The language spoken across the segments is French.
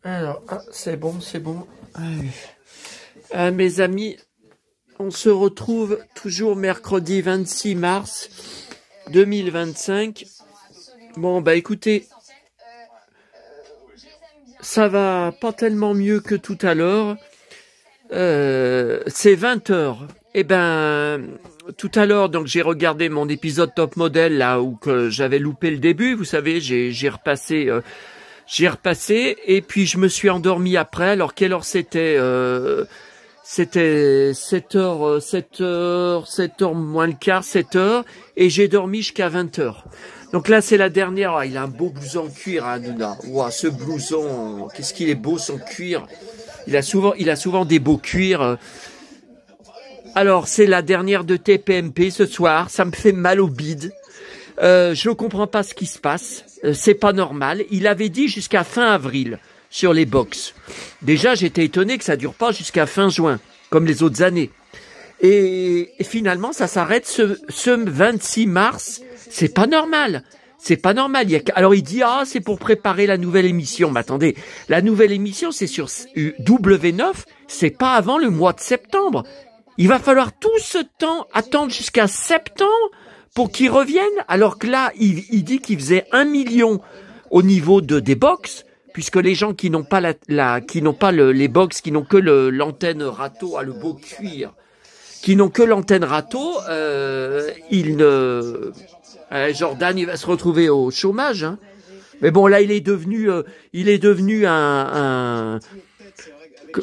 Alors, c'est bon, c'est bon. Mes amis, on se retrouve toujours mercredi 26 mars 2025. Bon, bah écoutez, ça va pas tellement mieux que tout à l'heure. C'est 20h. Eh ben, tout à l'heure, donc j'ai regardé mon épisode Top Model, là où que j'avais loupé le début. Vous savez, j'ai repassé... J'ai repassé et puis je me suis endormi après. Alors quelle heure c'était c'était 7h moins le quart, 7h et j'ai dormi jusqu'à 20h. Donc là c'est la dernière. Ah, il a un beau blouson en cuir, hein, Nouna. Ouah, ce blouson, qu'est-ce qu'il est beau son cuir. Il a souvent des beaux cuirs. Alors c'est la dernière de TPMP ce soir. Ça me fait mal au bide. Je ne comprends pas ce qui se passe. C'est pas normal. Il avait dit jusqu'à fin avril sur les box. Déjà, j'étais étonné que ça dure pas jusqu'à fin juin, comme les autres années. Et finalement, ça s'arrête ce 26 mars. C'est pas normal. C'est pas normal. Alors il dit c'est pour préparer la nouvelle émission. Mais attendez, la nouvelle émission c'est sur W9. C'est pas avant le mois de septembre. Il va falloir tout ce temps attendre jusqu'à septembre pour qu'ils reviennent, alors que là, il dit qu'il faisait 1 million au niveau des box, puisque les gens qui n'ont pas les box, qui n'ont que l'antenne râteau, le beau cuir, qui n'ont que l'antenne râteau, Jordan, il va se retrouver au chômage, hein. Mais bon, là, il est devenu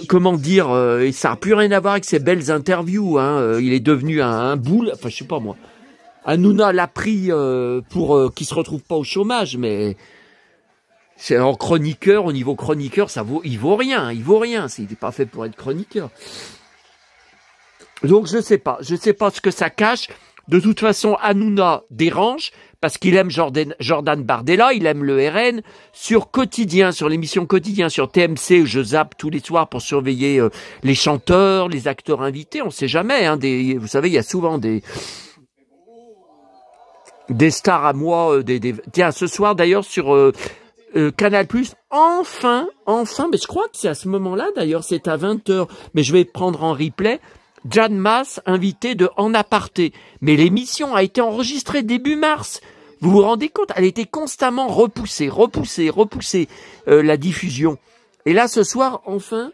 comment dire, ça n'a plus rien à voir avec ses belles interviews, hein. Il est devenu un boule, enfin, je sais pas moi. Hanouna l'a pris pour qu'il se retrouve pas au chômage, mais c'est en chroniqueur, au niveau chroniqueur, il vaut rien. Il n'est pas fait pour être chroniqueur. Donc je sais pas ce que ça cache. De toute façon, Hanouna dérange parce qu'il aime Jordan Bardella, il aime le RN sur Quotidien, sur l'émission Quotidien sur TMC où je zappe tous les soirs pour surveiller les chanteurs, les acteurs invités. On sait jamais, hein, vous savez, il y a souvent des stars à moi, tiens, ce soir d'ailleurs sur Canal+, enfin, mais je crois que c'est à ce moment-là, d'ailleurs, c'est à 20h, mais je vais prendre en replay, Jeanne Masse, invitée de En Aparté. Mais l'émission a été enregistrée début mars. Vous vous rendez compte? Elle était constamment repoussée, la diffusion. Et là, ce soir, enfin,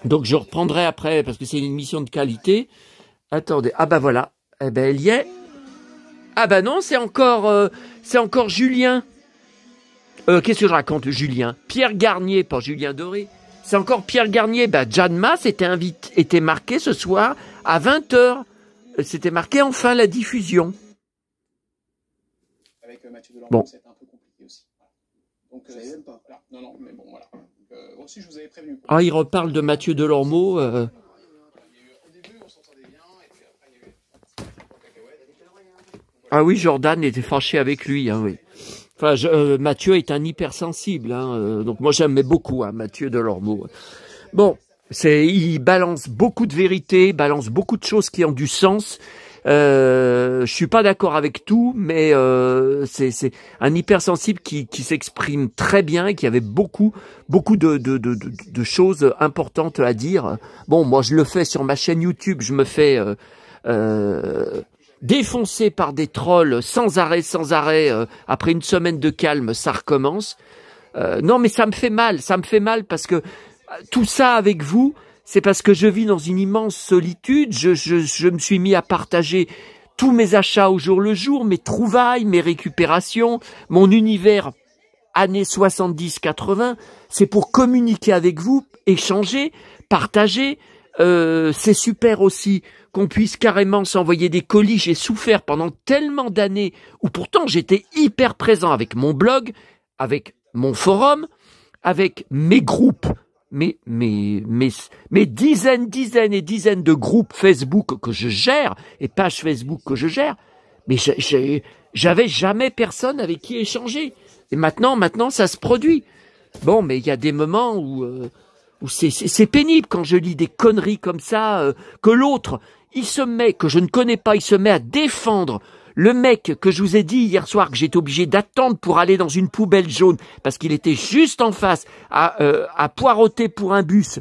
donc je reprendrai après, parce que c'est une émission de qualité. Attendez, bah voilà, eh ben elle y est. Bah non, c'est encore Julien. Qu'est-ce que je raconte, Julien? Pierre Garnier, pas Julien Doré. C'est encore Pierre Garnier. Jeanne Masse était marqué ce soir à 20h. C'était marqué enfin la diffusion. Avec Mathieu Delormeau, c'était un peu compliqué aussi. Donc, vous savez même pas. Non, mais bon, voilà. Aussi, je vous avais prévenu. Il reparle de Mathieu Delormeau. Ah oui, Jordan était fâché avec lui, hein, oui. Enfin, Mathieu est un hypersensible, hein, donc moi j'aimais beaucoup, hein, Mathieu Delormeau. Bon, il balance beaucoup de vérités, balance beaucoup de choses qui ont du sens. Je suis pas d'accord avec tout, mais c'est un hypersensible qui s'exprime très bien et qui avait beaucoup de choses importantes à dire. Bon, moi je le fais sur ma chaîne YouTube, je me fais défoncé par des trolls sans arrêt, après une semaine de calme, ça recommence. Non, mais ça me fait mal parce que tout ça avec vous, c'est parce que je vis dans une immense solitude. Je me suis mis à partager tous mes achats au jour le jour, mes trouvailles, mes récupérations, mon univers années 70-80. C'est pour communiquer avec vous, échanger, partager. C'est super aussi qu'on puisse carrément s'envoyer des colis. J'ai souffert pendant tellement d'années où pourtant j'étais hyper présent avec mon blog, avec mon forum, avec mes groupes, mes dizaines et dizaines de groupes Facebook que je gère et pages Facebook que je gère. Mais j'avais jamais personne avec qui échanger. Et maintenant ça se produit. Bon, mais il y a des moments où c'est pénible quand je lis des conneries comme ça, que l'autre, que je ne connais pas, il se met à défendre Le mec que je vous ai dit hier soir que j'étais obligé d'attendre pour aller dans une poubelle jaune parce qu'il était juste en face à poireauter pour un bus.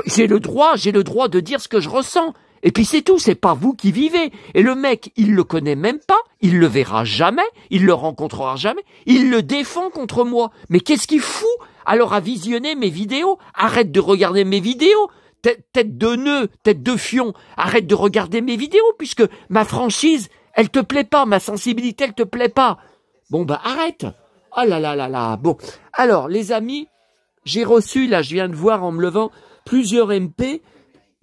J'ai le droit de dire ce que je ressens. Et puis c'est tout, c'est pas vous qui vivez. Et le mec, il le connaît même pas, il le verra jamais, il le rencontrera jamais, il le défend contre moi. Mais qu'est-ce qu'il fout alors à visionner mes vidéos? Arrête de regarder mes vidéos. Tête de nœud, tête de fion, arrête de regarder mes vidéos puisque ma franchise, elle te plaît pas, ma sensibilité, elle te plaît pas. Bon bah arrête. Oh là là là là. Bon, alors les amis, j'ai reçu, là je viens de voir en me levant, plusieurs MP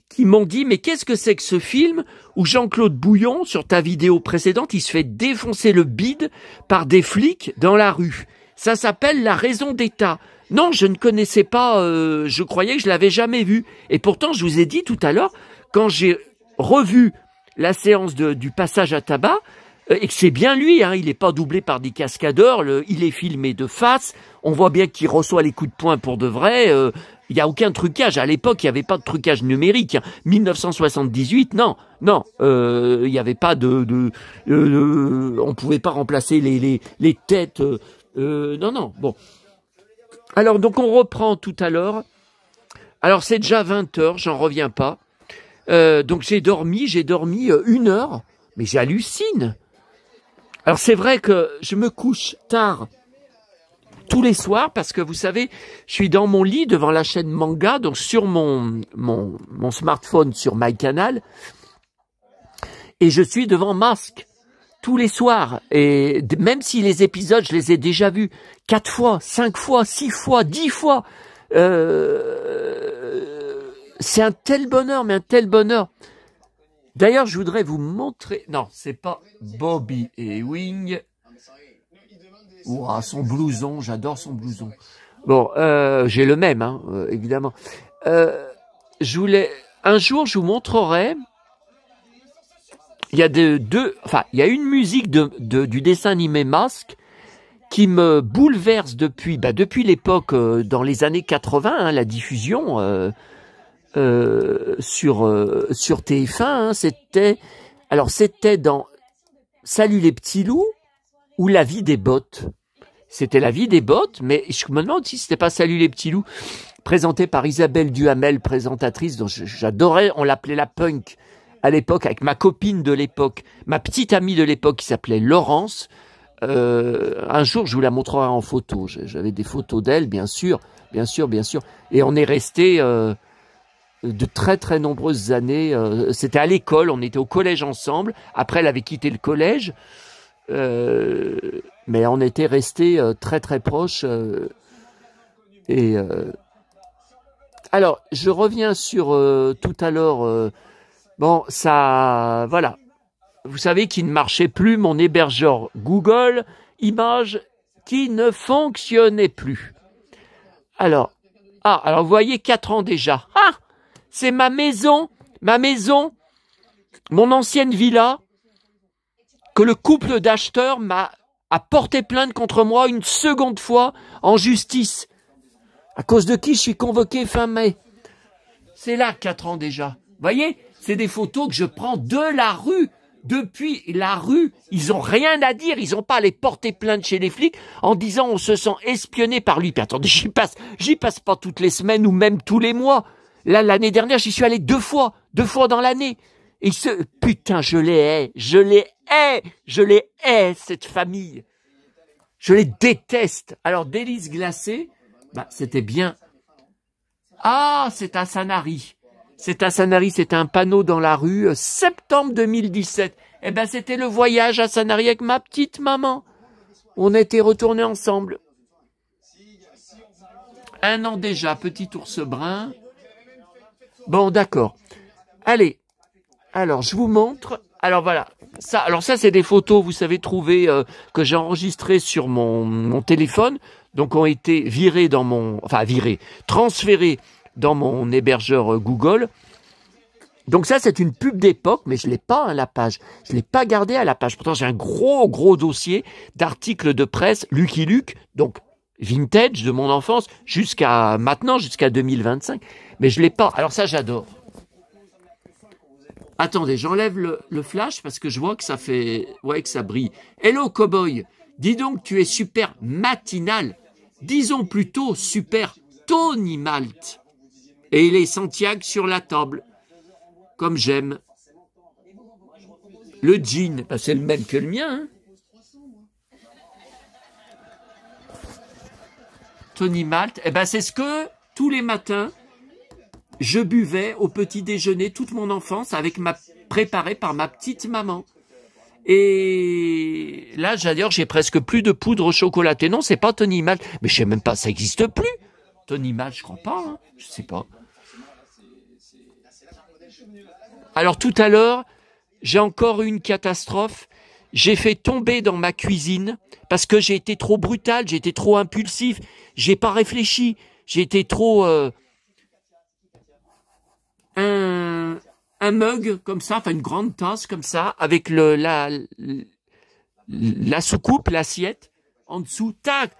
qui m'ont dit, mais qu'est-ce que c'est que ce film où Jean-Claude Bouillon, sur ta vidéo précédente, il se fait défoncer le bide par des flics dans la rue. Ça s'appelle La raison d'État. Non, je ne connaissais pas, je croyais que je l'avais jamais vu. Et pourtant, je vous ai dit tout à l'heure, quand j'ai revu la séance du passage à tabac, et que c'est bien lui, hein, il n'est pas doublé par des cascadeurs, il est filmé de face, on voit bien qu'il reçoit les coups de poing pour de vrai, il n'y a aucun trucage. À l'époque, il n'y avait pas de trucage numérique. Hein. 1978, non, il n'y avait pas on pouvait pas remplacer les têtes. Non. Bon. Alors donc on reprend tout à l'heure. Alors c'est déjà 20h, j'en reviens pas. Donc j'ai dormi 1 heure, mais j'hallucine. Alors c'est vrai que je me couche tard tous les soirs parce que vous savez, je suis dans mon lit devant la chaîne Manga, donc sur mon smartphone sur MyCanal, et je suis devant Mask tous les soirs. Et même si les épisodes, je les ai déjà vus 4 fois, 5 fois, 6 fois, 10 fois, c'est un tel bonheur, mais un tel bonheur. D'ailleurs, je voudrais vous montrer... Non, c'est pas Bobby Ewing. Ouah, son blouson, j'adore son blouson. Bon, j'ai le même, hein, évidemment. Je voulais... Un jour, je vous montrerai... Il y a il y a une musique du dessin animé Mask qui me bouleverse depuis l'époque, dans les années 80, hein, la diffusion sur TF1, hein, c'était dans Salut les petits loups ou La vie des bottes. C'était La vie des bottes, mais je me demande si c'était pas Salut les petits loups, présenté par Isabelle Duhamel, présentatrice dont j'adorais, on l'appelait la punk à l'époque, avec ma copine de l'époque, ma petite amie de l'époque qui s'appelait Laurence. Un jour, je vous la montrerai en photo. J'avais des photos d'elle, bien sûr. Et on est resté de très très nombreuses années. C'était à l'école, on était au collège ensemble. Après, elle avait quitté le collège. Mais on était restés très très proches. Alors, je reviens sur tout à l'heure... Bon, ça, voilà. Vous savez qu'il ne marchait plus mon hébergeur Google Images qui ne fonctionnait plus. Alors, vous voyez 4 ans déjà. Ah, c'est ma maison, mon ancienne villa, que le couple d'acheteurs a porté plainte contre moi une seconde fois en justice. À cause de qui je suis convoqué fin mai. C'est là 4 ans déjà. Vous voyez ? C'est des photos que je prends de la rue. Depuis la rue, ils ont rien à dire. Ils n'ont pas à les porter plainte chez les flics en disant on se sent espionné par lui. Puis attendez, j'y passe pas toutes les semaines ou même tous les mois. Là, l'année dernière, j'y suis allé 2 fois dans l'année. Et putain, je les hais, cette famille. Je les déteste. Alors, Délices glacées, c'était bien. Ah, c'est à Sanary. C'est un panneau dans la rue, septembre 2017. C'était le voyage à Sanary avec ma petite maman. On était retournés ensemble. 1 an déjà, petit ours brun. Bon, d'accord. Allez. Alors, je vous montre. Alors, voilà. Ça, c'est des photos, vous savez, trouvées, que j'ai enregistrées sur mon téléphone. Donc, ont été transférées dans mon hébergeur Google. Donc ça, c'est une pub d'époque, mais je l'ai pas à la page. Je l'ai pas gardé à la page. Pourtant, j'ai un gros dossier d'articles de presse Lucky Luke, donc vintage de mon enfance, jusqu'à 2025. Mais je l'ai pas. Alors ça, j'adore. Attendez, j'enlève le flash parce que je vois que ça fait... Ouais, que ça brille. Hello, cowboy. Dis donc, tu es super matinal. Disons plutôt super Tony Malt. Et il est Santiago sur la table. Comme j'aime. Le jean, bah, c'est le même que le mien. Hein. Tony Malt, eh ben c'est ce que tous les matins je buvais au petit déjeuner toute mon enfance préparé par ma petite maman. Et là, d'ailleurs, j'ai presque plus de poudre chocolatée. Non, c'est pas Tony Malt. Mais je sais même pas, ça existe plus. Tony Malt, je crois pas. Hein. Je sais pas. Alors tout à l'heure, j'ai encore eu une catastrophe. J'ai fait tomber dans ma cuisine parce que j'ai été trop brutal, j'ai été trop impulsif, j'ai pas réfléchi, j'ai été trop un mug comme ça, enfin une grande tasse comme ça avec la soucoupe, l'assiette en dessous, tac,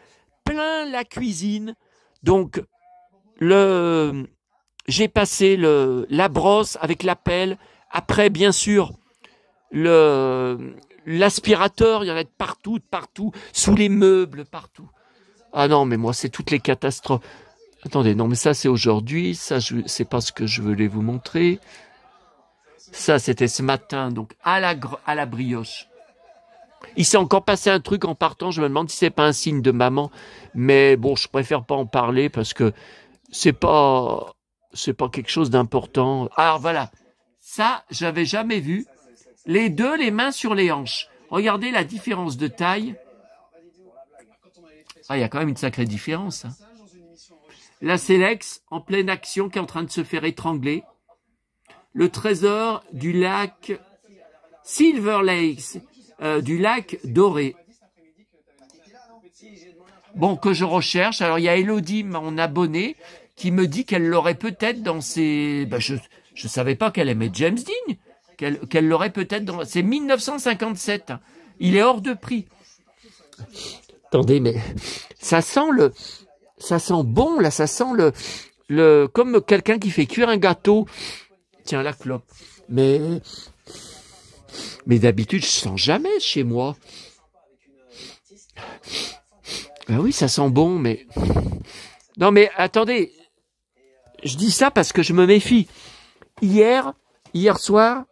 plein la cuisine. Donc j'ai passé la brosse avec la pelle. Après, bien sûr, l'aspirateur, il y en a de partout, sous les meubles, partout. Ah non, mais moi, c'est toutes les catastrophes. Attendez, non, mais ça, c'est aujourd'hui. Ça, c'est pas ce que je voulais vous montrer. Ça, c'était ce matin, donc à la brioche. Il s'est encore passé un truc en partant. Je me demande si c'est pas un signe de maman. Mais bon, je préfère pas en parler parce que c'est pas quelque chose d'important. Alors voilà. Ça, j'avais jamais vu. Les deux, les mains sur les hanches. Regardez la différence de taille. Ah, il y a quand même une sacrée différence. Hein. La Sélex, en pleine action, qui est en train de se faire étrangler. Le trésor du lac Silver Lakes, du lac Doré. Bon, que je recherche. Alors, il y a Elodie, mon abonnée, qui me dit qu'elle l'aurait peut-être dans ses... Ben, je savais pas qu'elle aimait James Dean. Qu'elle l'aurait peut-être dans... C'est 1957. Hein. Il est hors de prix. Attendez, mais ça sent bon, là, ça sent comme quelqu'un qui fait cuire un gâteau. Tiens, la clope. Mais d'habitude, je sens jamais chez moi. Ben oui, ça sent bon, mais... Non, mais attendez. Je dis ça parce que je me méfie. Hier soir...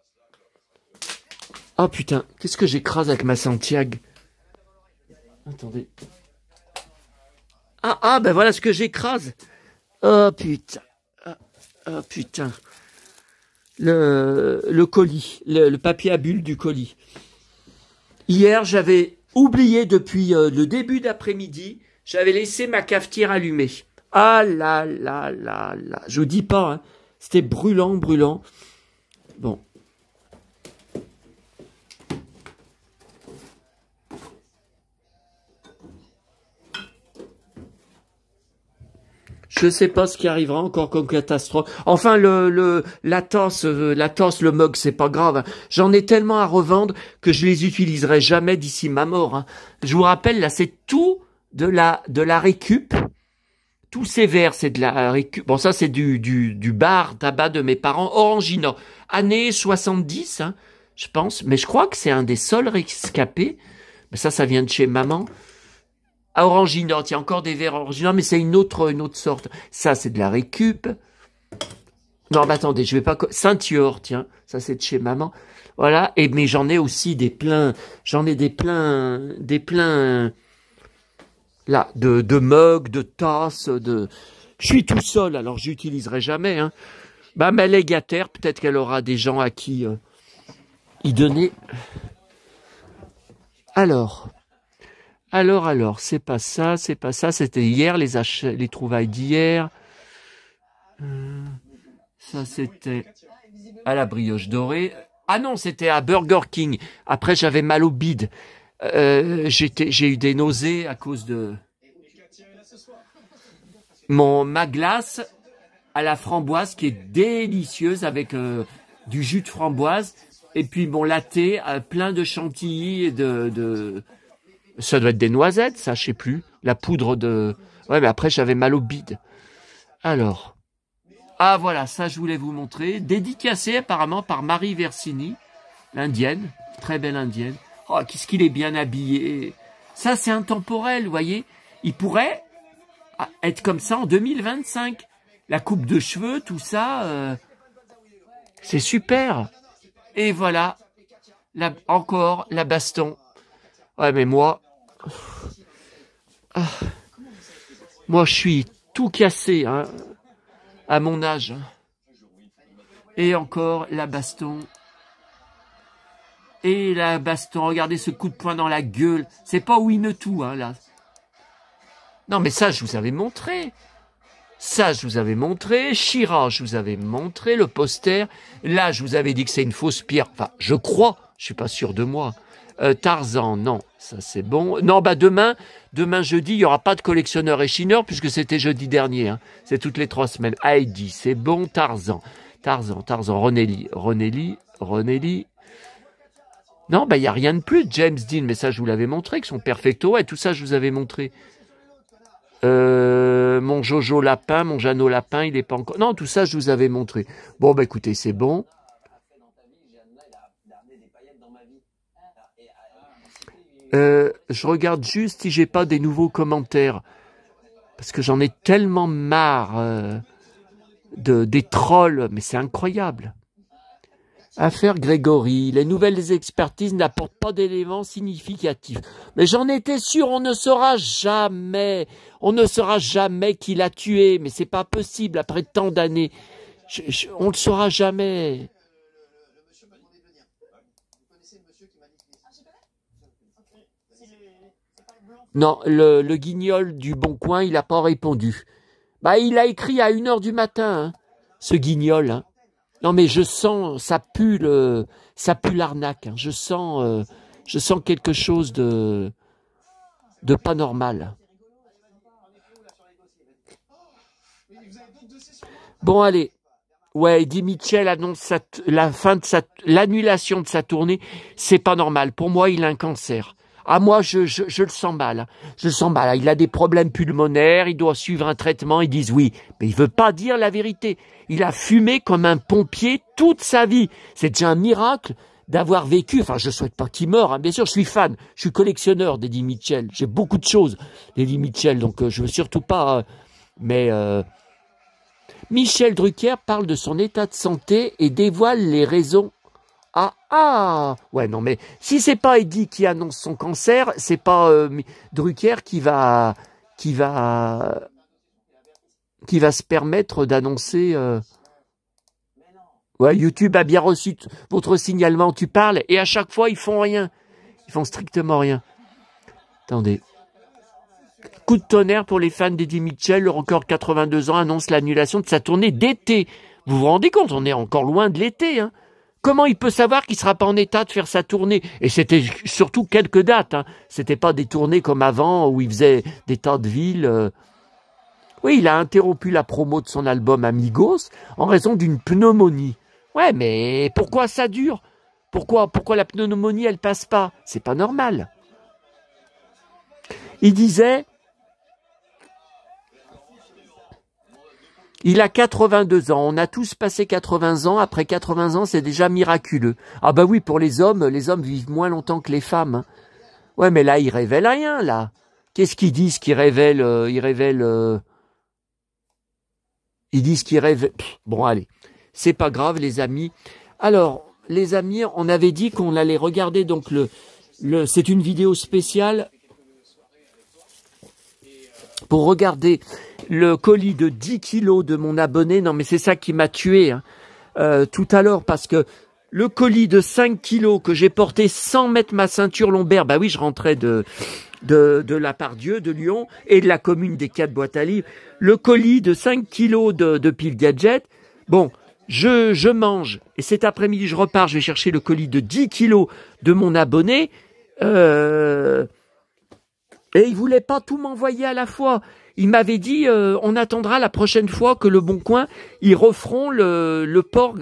Oh putain, qu'est-ce que j'écrase avec ma Santiago? Attendez. Ah, ben voilà ce que j'écrase. Oh putain. Oh putain. Le colis, le papier à bulles du colis. Hier, j'avais oublié depuis le début d'après-midi, j'avais laissé ma cafetière allumée. Ah là là là là. Je vous dis pas, hein. C'était brûlant. Bon. Je sais pas ce qui arrivera encore comme catastrophe. Enfin, la tasse, le mug, c'est pas grave. Hein. J'en ai tellement à revendre que je les utiliserai jamais d'ici ma mort. Hein. Je vous rappelle, là, c'est tout de la récup. Tous ces verres, c'est de la récup. Bon, ça, c'est du bar tabac de mes parents. Orangina. Années 70, hein, je pense. Mais je crois que c'est un des seuls rescapés. Mais ça vient de chez maman. À Orangina, il y a encore des verres Orangina, mais c'est une autre sorte. Ça, c'est de la récup. Non, mais attendez, je vais pas... Saint-Yor, tiens, ça c'est de chez maman. Voilà, mais j'en ai aussi des pleins... J'en ai des pleins... Là, de mugs, de tasses, de... Je suis tout seul, alors j'utiliserai jamais. Hein. Bah, ma légataire, peut-être qu'elle aura des gens à qui y donner. Alors, c'est pas ça, c'était hier, les trouvailles d'hier. Ça, c'était à la brioche dorée. Ah non, c'était à Burger King. Après, j'avais mal au bide. J'ai eu des nausées à cause de ma glace à la framboise qui est délicieuse avec du jus de framboise. Et puis mon latte plein de chantilly et de... Ça doit être des noisettes, ça, je sais plus. La poudre de... Ouais, mais après, j'avais mal au bide. Alors. Ah voilà, ça je voulais vous montrer. Dédicacé apparemment par Marie Versini, l'indienne, très belle indienne. Oh, qu'est-ce qu'il est bien habillé. Ça c'est intemporel, vous voyez. Il pourrait être comme ça en 2025. La coupe de cheveux, tout ça, c'est super. Et voilà, encore la baston. Ouais, mais moi, moi je suis tout cassé, hein, à mon âge. Et encore la baston. Et la baston, regardez ce coup de poing dans la gueule. C'est pas Winnetou, hein, là. Non, mais ça, je vous avais montré. Ça, je vous avais montré. Shira, je vous avais montré le poster. Là, je vous avais dit que c'est une fausse pierre. Enfin, je crois. Je suis pas sûr de moi. Tarzan, non. Ça, c'est bon. Non, bah, demain jeudi, il y aura pas de collectionneur et chineur puisque c'était jeudi dernier, hein. C'est toutes les 3 semaines. Heidi, c'est bon. Tarzan. Ronelli. Non, bah, il n'y a rien de plus. James Dean, mais ça, je vous l'avais montré, que son perfecto, et tout ça, je vous avais montré. Mon Jojo Lapin, mon Jeannot Lapin, il est pas encore... Non, tout ça, je vous avais montré. Bon, bah, écoutez, c'est bon. Je regarde juste si j'ai pas des nouveaux commentaires. Parce que j'en ai tellement marre des trolls, mais c'est incroyable. Affaire Grégory, les nouvelles expertises n'apportent pas d'éléments significatifs. Mais j'en étais sûr, on ne saura jamais qui l'a tué, mais c'est pas possible après tant d'années. On le saura jamais. Non, le guignol du Bon Coin, il n'a pas répondu. Bah, il a écrit à 1h du matin, hein, ce guignol, hein. Non mais je sens, ça pue l'arnaque. Hein. Je sens quelque chose de pas normal. Bon allez, ouais, Eddie Mitchell annonce l'annulation de sa tournée. C'est pas normal. Pour moi, il a un cancer. Ah moi, je le sens mal. Je le sens mal. Il a des problèmes pulmonaires. Il doit suivre un traitement. Ils disent oui, mais il veut pas dire la vérité. Il a fumé comme un pompier toute sa vie. C'est déjà un miracle d'avoir vécu. Enfin, je souhaite pas qu'il meure. Hein. Bien sûr, je suis fan. Je suis collectionneur d'Eddie Mitchell. J'ai beaucoup de choses d'Eddie Mitchell, donc je veux surtout pas. Mais Michel Drucker parle de son état de santé et dévoile les raisons. Ouais, non, mais si c'est pas Eddie qui annonce son cancer, c'est pas Drucker qui va se permettre d'annoncer. Ouais, YouTube a bien reçu votre signalement, tu parles, et à chaque fois ils font rien, ils font strictement rien. Attendez. Coup de tonnerre pour les fans d'Eddie Mitchell, le record 82 ans annonce l'annulation de sa tournée d'été. Vous vous rendez compte, on est encore loin de l'été, hein. Comment il peut savoir qu'il ne sera pas en état de faire sa tournée? Et c'était surtout quelques dates. Hein. C'était pas des tournées comme avant où il faisait des tas de villes. Oui, il a interrompu la promo de son album Amigos en raison d'une pneumonie. Ouais, mais pourquoi ça dure? Pourquoi la pneumonie, elle passe pas? C'est pas normal. Il disait... Il a 82 ans, on a tous passé 80 ans, après 80 ans c'est déjà miraculeux. Ah bah oui, pour les hommes vivent moins longtemps que les femmes. Hein. Ouais mais là ils révèlent rien là. Qu'est-ce qu'ils disent qu'ils révèlent Ils disent qu'ils révèlent... Bon allez, c'est pas grave les amis. Alors les amis, on avait dit qu'on allait regarder donc c'est une vidéo spéciale pour regarder le colis de 10 kilos de mon abonné. Non mais c'est ça qui m'a tué hein, tout à l'heure, parce que le colis de 5 kilos que j'ai porté sans mettre ma ceinture lombaire, bah oui, je rentrais de la Pardieu, de Lyon, et de la commune des 4 boîtes à livres. Le colis de 5 kilos de piles gadget, bon, je mange, et cet après-midi je repars, je vais chercher le colis de 10 kilos de mon abonné, et il voulait pas tout m'envoyer à la fois. Il m'avait dit, on attendra la prochaine fois que le Bon Coin, ils referont le port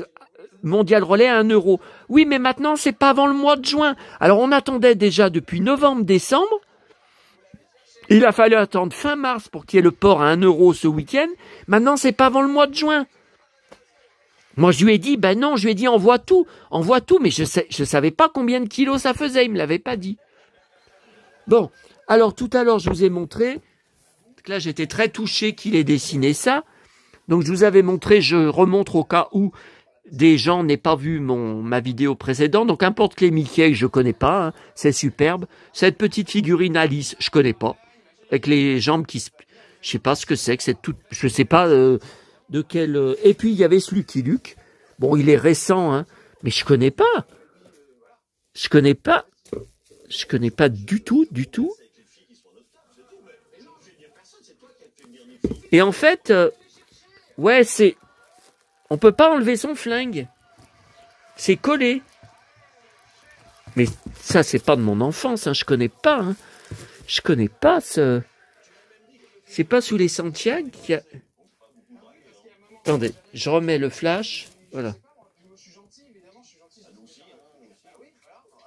mondial relais à 1 €. Oui, mais maintenant, c'est pas avant le mois de juin. Alors, on attendait déjà depuis novembre, décembre. Il a fallu attendre fin mars pour qu'il y ait le port à 1 € ce week-end. Maintenant, c'est pas avant le mois de juin. Moi, je lui ai dit, ben non, je lui ai dit, envoie tout, mais je savais pas combien de kilos ça faisait, il me l'avait pas dit. Bon, alors tout à l'heure, je vous ai montré, là, j'étais très touché qu'il ait dessiné ça, donc je vous avais montré, je remontre au cas où des gens n'aient pas vu ma vidéo précédente, donc importe les Mickey, je connais pas, hein, c'est superbe. Cette petite figurine Alice, je connais pas, avec les jambes qui se... Je sais pas ce que c'est, que c'est tout... Je sais pas de quel... Et puis, il y avait ce Lucky Luke. Bon, il est récent, hein, mais je connais pas. Je connais pas du tout, du tout. Et en fait, ouais, c'est... On peut pas enlever son flingue. C'est collé. Mais ça, c'est pas de mon enfance, hein. Je connais pas, hein. Je connais pas ce... C'est pas sous les Santiago qu'il y a... Attendez, je remets le flash. Voilà.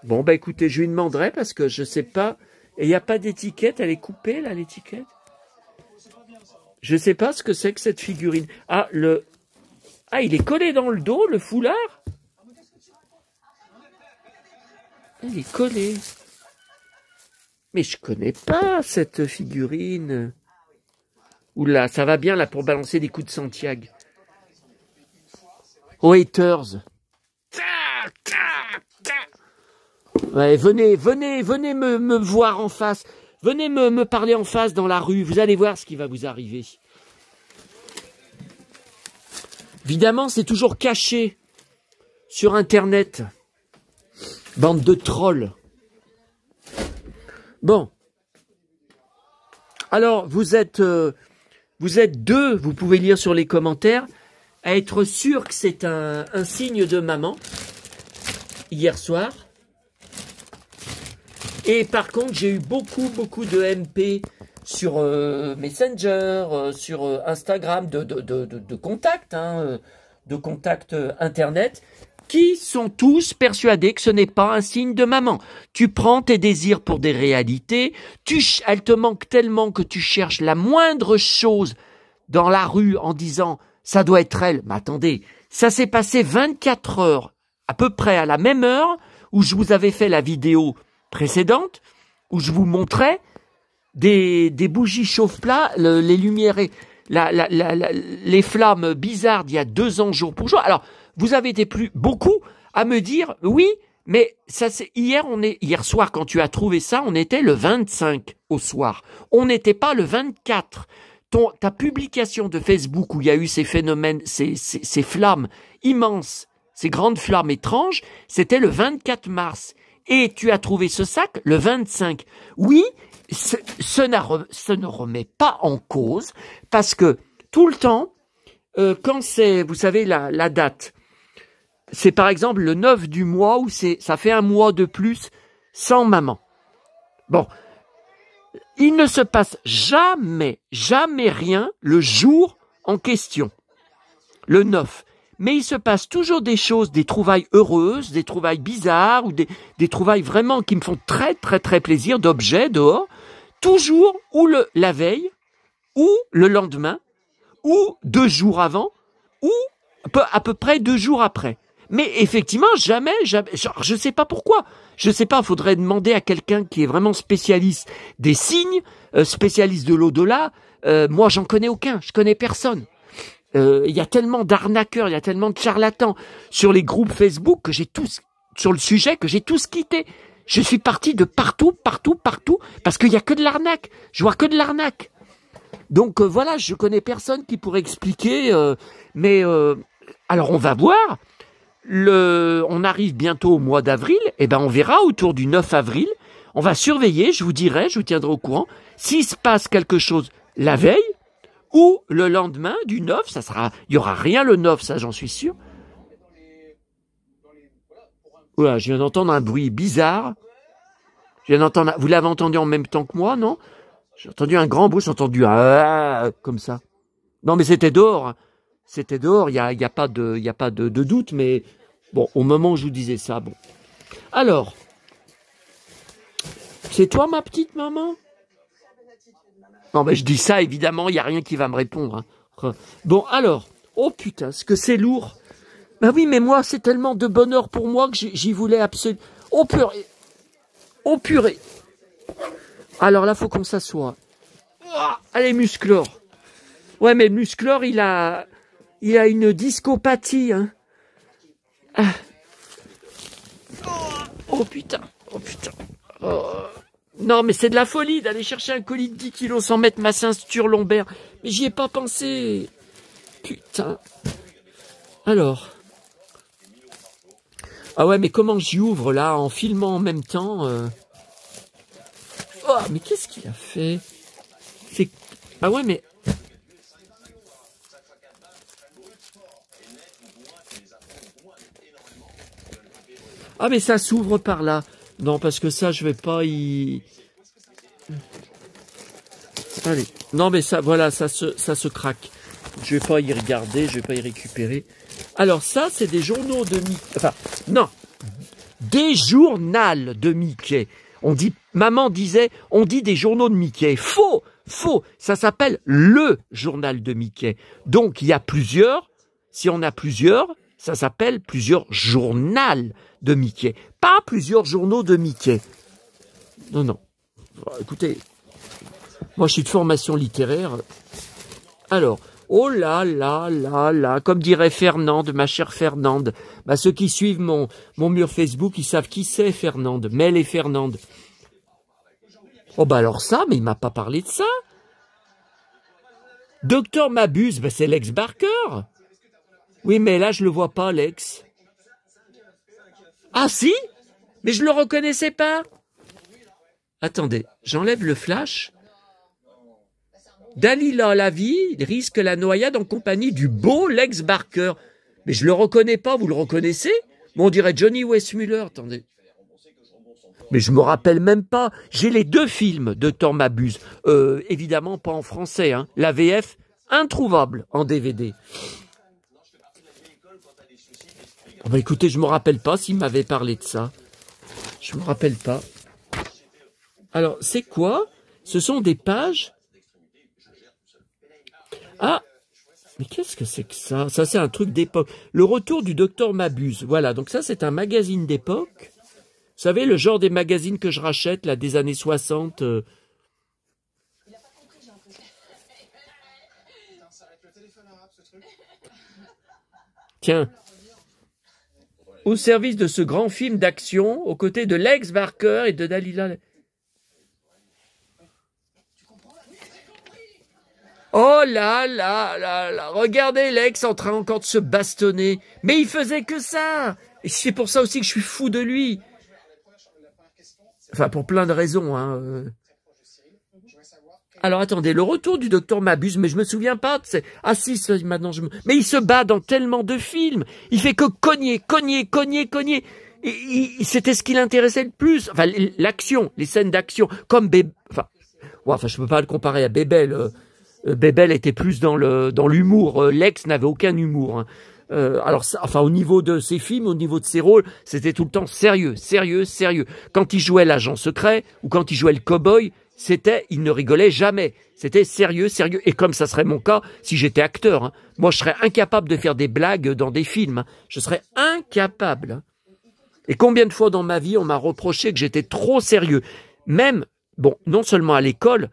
Bon, bah écoutez, je lui demanderai parce que je sais pas. Et il n'y a pas d'étiquette, elle est coupée, là, l'étiquette. Je sais pas ce que c'est que cette figurine. Ah, il est collé dans le dos, le foulard? Il est collé. Mais je connais pas cette figurine. Oula, ça va bien là pour balancer des coups de Santiago. Oh, haters. Ouais, venez me voir en face. Venez me parler en face dans la rue. Vous allez voir ce qui va vous arriver. Évidemment, c'est toujours caché sur Internet. Bande de trolls. Bon. Alors, vous êtes deux, vous pouvez lire sur les commentaires, à être sûr que c'est un signe de maman, hier soir. Et par contre, j'ai eu beaucoup de MP sur Messenger, sur Instagram, de contacts, hein, de contacts Internet, qui sont tous persuadés que ce n'est pas un signe de maman. Tu prends tes désirs pour des réalités, elle te manque tellement que tu cherches la moindre chose dans la rue en disant « ça doit être elle ». Mais attendez, ça s'est passé 24 heures, à peu près à la même heure où je vous avais fait la vidéo précédente, où je vous montrais des bougies chauffe-plat, les lumières, les flammes bizarres d'il y a 2 ans jour pour jour. Alors, vous avez été beaucoup à me dire, oui, mais ça c'est hier soir quand tu as trouvé ça, on était le 25 au soir. On n'était pas le 24. Ta publication de Facebook où il y a eu ces phénomènes, ces flammes immenses, ces grandes flammes étranges, c'était le 24 mars. Et tu as trouvé ce sac le 25. Oui, ce ne remet pas en cause, parce que tout le temps, quand c'est, vous savez, la date, c'est par exemple le 9 du mois où ça fait un mois de plus sans maman. Bon, il ne se passe jamais rien le jour en question, le 9. Mais il se passe toujours des choses, des trouvailles heureuses, des trouvailles bizarres, ou des trouvailles vraiment qui me font très plaisir, d'objets dehors, toujours ou la veille, ou le lendemain, ou 2 jours avant, ou à peu près 2 jours après. Mais effectivement, jamais, genre, je sais pas pourquoi. Je sais pas, faudrait demander à quelqu'un qui est vraiment spécialiste des signes, spécialiste de l'au-delà. Moi, j'en connais aucun, je connais personne. Il y a tellement d'arnaqueurs, il y a tellement de charlatans sur les groupes Facebook que j'ai tous, sur le sujet, que j'ai tous quitté. Je suis parti de partout, parce qu'il y a que de l'arnaque. Je vois que de l'arnaque. Donc voilà, je connais personne qui pourrait expliquer, alors on va voir. On arrive bientôt au mois d'avril, et ben on verra autour du 9 avril. On va surveiller, je vous dirai, je vous tiendrai au courant. S'il se passe quelque chose la veille, ou le lendemain du 9, il y aura rien le 9, ça j'en suis sûr. Oula, je viens d'entendre un bruit bizarre. Vous l'avez entendu en même temps que moi, non? J'ai entendu un grand bruit, j'ai entendu comme ça. Non, mais c'était dehors. C'était dehors, il y a pas de doute, mais bon, au moment où je vous disais ça, bon. Alors, c'est toi ma petite maman? Non, mais je dis ça, évidemment, il n'y a rien qui va me répondre. Hein. Bon, alors, oh putain, ce que c'est lourd. Ben oui, mais moi, c'est tellement de bonheur pour moi que j'y voulais absolument... Oh purée! Oh purée! Alors là, faut qu'on s'assoie. Allez, Musclor. Ouais, mais Musclor, il a une discopathie, hein. Ah. Oh putain, oh putain. Oh. Non, mais c'est de la folie d'aller chercher un colis de 10 kilos sans mettre ma ceinture lombaire. Mais j'y ai pas pensé. Putain. Alors. Ah ouais, mais comment j'y ouvre là, en filmant en même temps Oh, mais qu'est-ce qu'il a fait? Ah ouais, mais... Ah, mais ça s'ouvre par là. Non, parce que ça, je vais pas y... Allez. Non, mais ça, voilà, ça se craque. Je vais pas y regarder, je vais pas y récupérer. Alors ça, c'est des journaux de Mickey. Enfin, non. Des journaux de Mickey. Maman disait, on dit des journaux de Mickey. Faux, faux. Ça s'appelle le journal de Mickey. Donc, il y a plusieurs. Si on a plusieurs, ça s'appelle plusieurs journaux de Mickey. Pas plusieurs journaux de Mickey. Non, non. Écoutez, moi, je suis de formation littéraire. Alors, oh là là là là, comme dirait Fernande, ma chère Fernande. Bah, ceux qui suivent mon mur Facebook, ils savent qui c'est Fernande. Mel et Fernande. Oh bah alors ça, mais il m'a pas parlé de ça. Docteur Mabuse, bah c'est Lex Barker. Oui, mais là, je le vois pas, Lex. Ah si? Mais je le reconnaissais pas. Attendez, j'enlève le flash. Dalila Lavie risque la noyade en compagnie du beau Lex Barker. Mais je le reconnais pas, vous le reconnaissez? Mais on dirait Johnny Weissmuller, attendez. Mais je me rappelle même pas. J'ai les deux films de Docteur Mabuse. Évidemment pas en français, hein. La VF, introuvable en DVD. Oh bah écoutez, je me rappelle pas s'il m'avait parlé de ça. Je me rappelle pas. Alors, c'est quoi? Ce sont des pages... Ah, mais qu'est-ce que c'est que ça? Ça, c'est un truc d'époque. Le retour du Docteur Mabuse. Voilà, donc ça, c'est un magazine d'époque. Vous savez, le genre des magazines que je rachète, là, des années 60. Tiens. Au service de ce grand film d'action, aux côtés de Lex Barker et de Dalila... Oh là là là là, regardez Lex en train encore de se bastonner. Mais il faisait que ça. Et c'est pour ça aussi que je suis fou de lui. Enfin, pour plein de raisons. Hein. Alors attendez, le retour du Docteur Mabuse, mais je me souviens pas. Ah si, maintenant je me... Mais il se bat dans tellement de films. Il fait que cogner, cogner, cogner, cogner. C'était ce qui l'intéressait le plus. Enfin, l'action, les scènes d'action, comme Enfin, je peux pas le comparer à Bébel. Bébel était plus dans l'humour. Lex n'avait aucun humour. Hein. Alors, enfin, au niveau de ses films, au niveau de ses rôles, c'était tout le temps sérieux, sérieux, sérieux. Quand il jouait l'agent secret ou quand il jouait le cow-boy, il ne rigolait jamais. C'était sérieux, sérieux. Et comme ça serait mon cas, si j'étais acteur, hein, moi, je serais incapable de faire des blagues dans des films. Hein. Je serais incapable. Hein. Et combien de fois dans ma vie, on m'a reproché que j'étais trop sérieux. Même, bon, non seulement à l'école,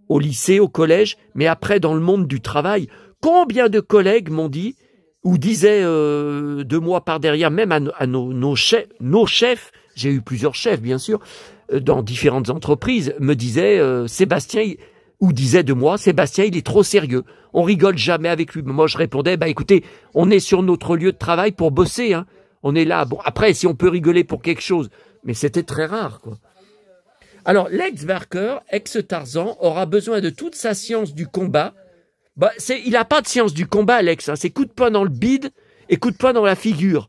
au lycée, au collège, mais après dans le monde du travail, combien de collègues m'ont dit, ou disaient de moi par derrière, même à nos chefs, j'ai eu plusieurs chefs bien sûr, dans différentes entreprises, me disaient, Sébastien, ou disaient de moi, Sébastien, il est trop sérieux, on rigole jamais avec lui. Moi je répondais, bah écoutez, on est sur notre lieu de travail pour bosser, hein. On est là, bon après si on peut rigoler pour quelque chose, mais c'était très rare quoi. Alors, Lex Barker, ex-Tarzan, aura besoin de toute sa science du combat. Bah, il n'a pas de science du combat, Lex. Hein. C'est coup de poing dans le bide et coup de poing dans la figure.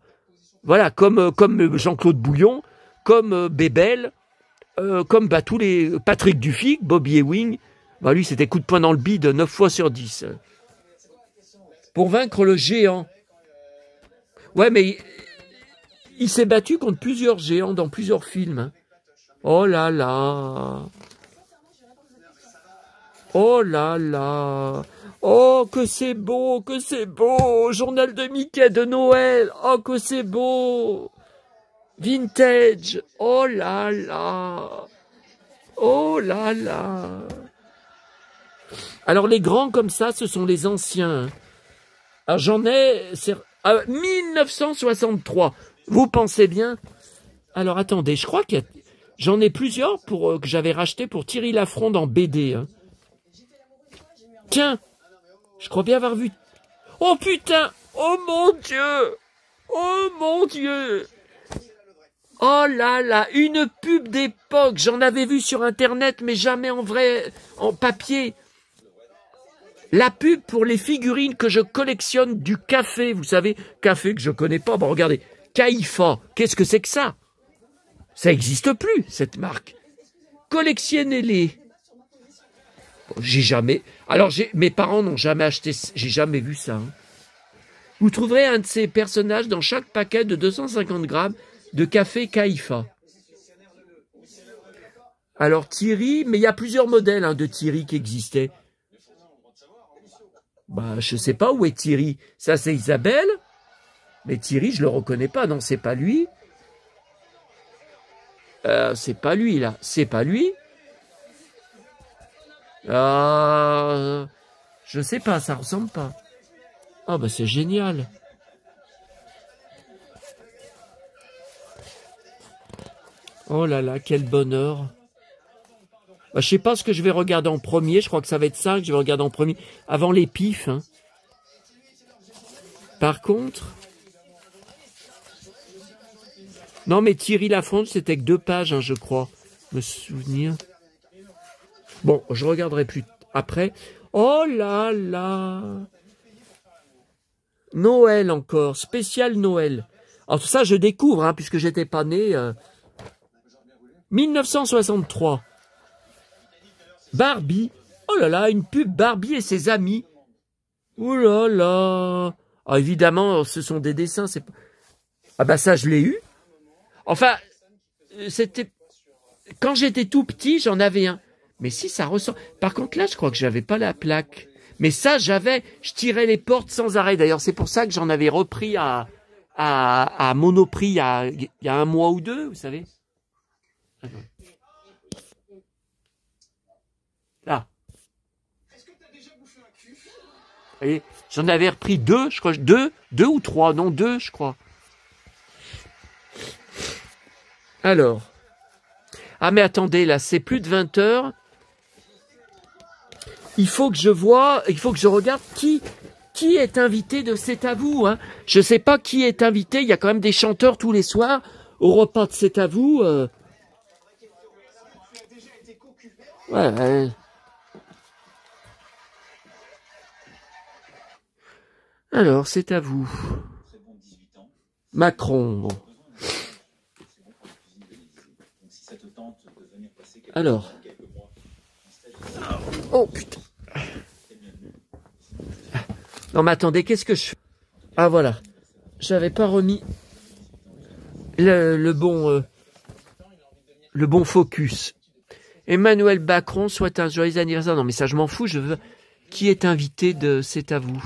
Voilà, comme Jean-Claude Bouillon, comme Bébel, comme tous les Patrick Duffigue, Bobby Ewing. Bah, lui, c'était coup de poing dans le bide 9 fois sur 10. Pour vaincre le géant. Ouais, mais il s'est battu contre plusieurs géants dans plusieurs films. Hein. Oh là là. Oh là là. Oh, que c'est beau, que c'est beau. Journal de Mickey de Noël. Oh, que c'est beau. Vintage. Oh là là. Oh là là. Alors les grands comme ça, ce sont les anciens. Alors j'en ai 1963. Vous pensez bien? Alors attendez, je crois que j'en ai plusieurs que j'avais racheté pour Thierry Lafronde en BD. Hein. Tiens, je crois bien avoir vu. Oh putain! Oh mon Dieu! Oh mon Dieu! Oh là là, une pub d'époque. J'en avais vu sur Internet, mais jamais en vrai, en papier. La pub pour les figurines que je collectionne du café. Vous savez, café que je connais pas. Bon, regardez, Caïfa. Qu'est-ce que c'est que ça? Ça n'existe plus, cette marque. Collectionnez-les. Bon, j'ai jamais... Alors, mes parents n'ont jamais acheté... J'ai jamais vu ça. Hein. Vous trouverez un de ces personnages dans chaque paquet de 250 grammes de café Caïfa. Alors Thierry, mais il y a plusieurs modèles hein, de Thierry qui existaient. Bah, je sais pas où est Thierry. Ça, c'est Isabelle. Mais Thierry, je le reconnais pas. Non, c'est pas lui. C'est pas lui, là. C'est pas lui. Je sais pas, ça ressemble pas. Ah, bah, c'est génial. Oh là là, quel bonheur. Bah, je sais pas ce que je vais regarder en premier. Je crois que ça va être ça que je vais regarder en premier. Avant les pifs. Hein. Par contre... Non, mais Thierry Lafronde, c'était que 2 pages, hein, je crois. Me souvenir. Bon, je regarderai plus après. Oh là là. Noël encore. Spécial Noël. Alors tout ça, je découvre, hein, puisque j'étais pas né. 1963. Barbie. Oh là là, une pub Barbie et ses amis. Oh là là. Ah, évidemment, ce sont des dessins. C'est... Ah bah ça, je l'ai eu. Enfin, c'était... Quand j'étais tout petit, j'en avais un. Mais si, ça ressort. Par contre, là, je crois que j'avais pas la plaque. Mais ça, j'avais... Je tirais les portes sans arrêt. D'ailleurs, c'est pour ça que j'en avais repris à Monoprix il y a 1 mois ou 2, vous savez. Là. Vous voyez, j'en avais repris 2, je crois. 2 ou 3. Non, 2, je crois. Alors, ah mais attendez, là, c'est plus de 20 heures. Il faut que je regarde qui est invité de C'est à vous. Hein. Je sais pas qui est invité, il y a quand même des chanteurs tous les soirs au repas de C'est à vous. Ouais. Alors, C'est à vous. Macron, bon. Alors. Oh putain. Non mais attendez, qu'est-ce que je fais? Ah voilà. J'avais pas remis le bon focus. Emmanuel Macron souhaite un joyeux anniversaire. Non mais ça je m'en fous, je veux... Qui est invité de C'est à vous?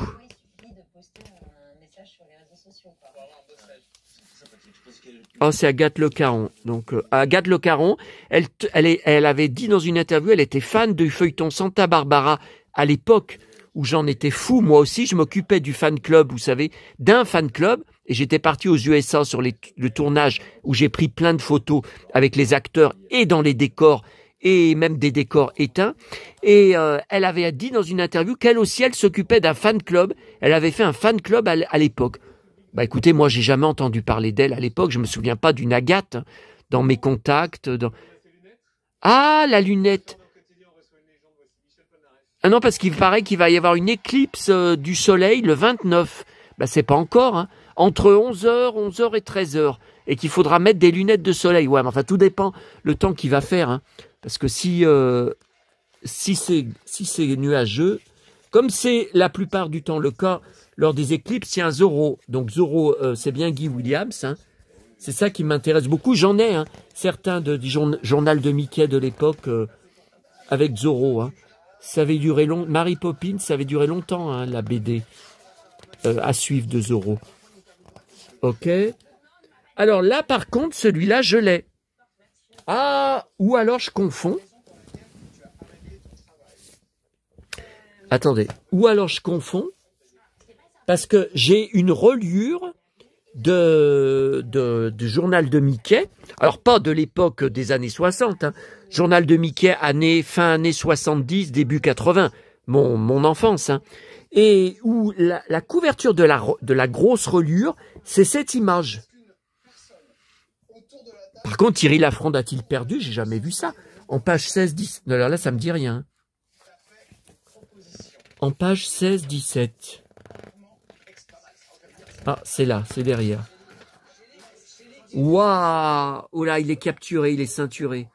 Oh, c'est Agathe Le Caron. Donc, Agathe Le Caron, elle avait dit dans une interview, elle était fan du feuilleton Santa Barbara à l'époque où j'en étais fou. Moi aussi, je m'occupais du fan club, vous savez, d'un fan club. Et j'étais parti aux USA sur le tournage où j'ai pris plein de photos avec les acteurs et dans les décors et même des décors éteints. Et elle avait dit dans une interview qu'elle aussi, elle s'occupait d'un fan club. Elle avait fait un fan club à l'époque. Bah écoutez, moi j'ai jamais entendu parler d'elle à l'époque, je me souviens pas d'une Agathe hein, dans mes contacts. Ah, la lunette. Ah non, parce qu'il paraît qu'il va y avoir une éclipse du soleil le 29. Bah c'est pas encore, hein. Entre 11h et 13h. Et qu'il faudra mettre des lunettes de soleil. Ouais, mais enfin tout dépend le temps qu'il va faire. Hein. Parce que si c'est nuageux, comme c'est la plupart du temps le cas, lors des éclipses, il y a un Zorro. Donc Zorro, c'est bien Guy Williams. Hein. C'est ça qui m'intéresse beaucoup. J'en ai hein, certains du journal de Mickey de l'époque avec Zorro. Hein. Ça avait duré longtemps. Mary Poppins, ça avait duré longtemps, hein, la BD. À suivre, 2 €. Ok. Alors là, par contre, celui-là, je l'ai. Ah, ou alors je confonds. Attendez. Ou alors je confonds. Parce que j'ai une reliure du journal de Mickey. Alors pas de l'époque des années 60. Hein. Journal de Mickey, fin années 70, début 80. Mon enfance. Hein. Et où la couverture de la grosse reliure, c'est cette image. Par contre, Thierry Lafronde a-t-il perdu? J'ai jamais vu ça. En page 16-10. Alors là, ça me dit rien. En page 16-17. Ah, c'est là, c'est derrière. Waouh! Oh là, il est capturé, il est ceinturé.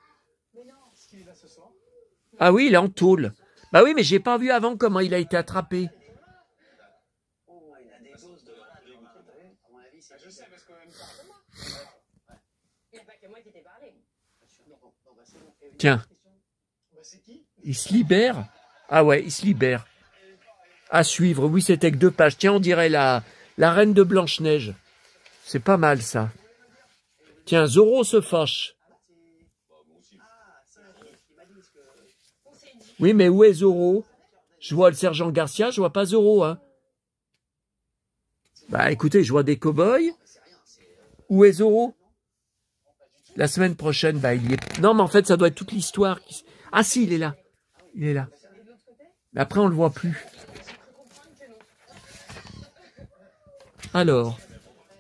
Ah oui, il est en tôle. Bah oui, mais j'ai pas vu avant comment il a été attrapé. Tiens. Il se libère? Ah ouais, il se libère. À suivre, oui, c'était que 2 pages. Tiens, on dirait la reine de Blanche-Neige. C'est pas mal, ça. Tiens, Zorro se fâche. Oui, mais où est Zorro? Je vois le sergent Garcia, je vois pas Zorro, hein. Bah, écoutez, je vois des cow-boys. Où est Zorro? La semaine prochaine, bah, il y est. Non, mais en fait, ça doit être toute l'histoire. Ah si, il est là. Il est là. Mais après, on le voit plus. Alors,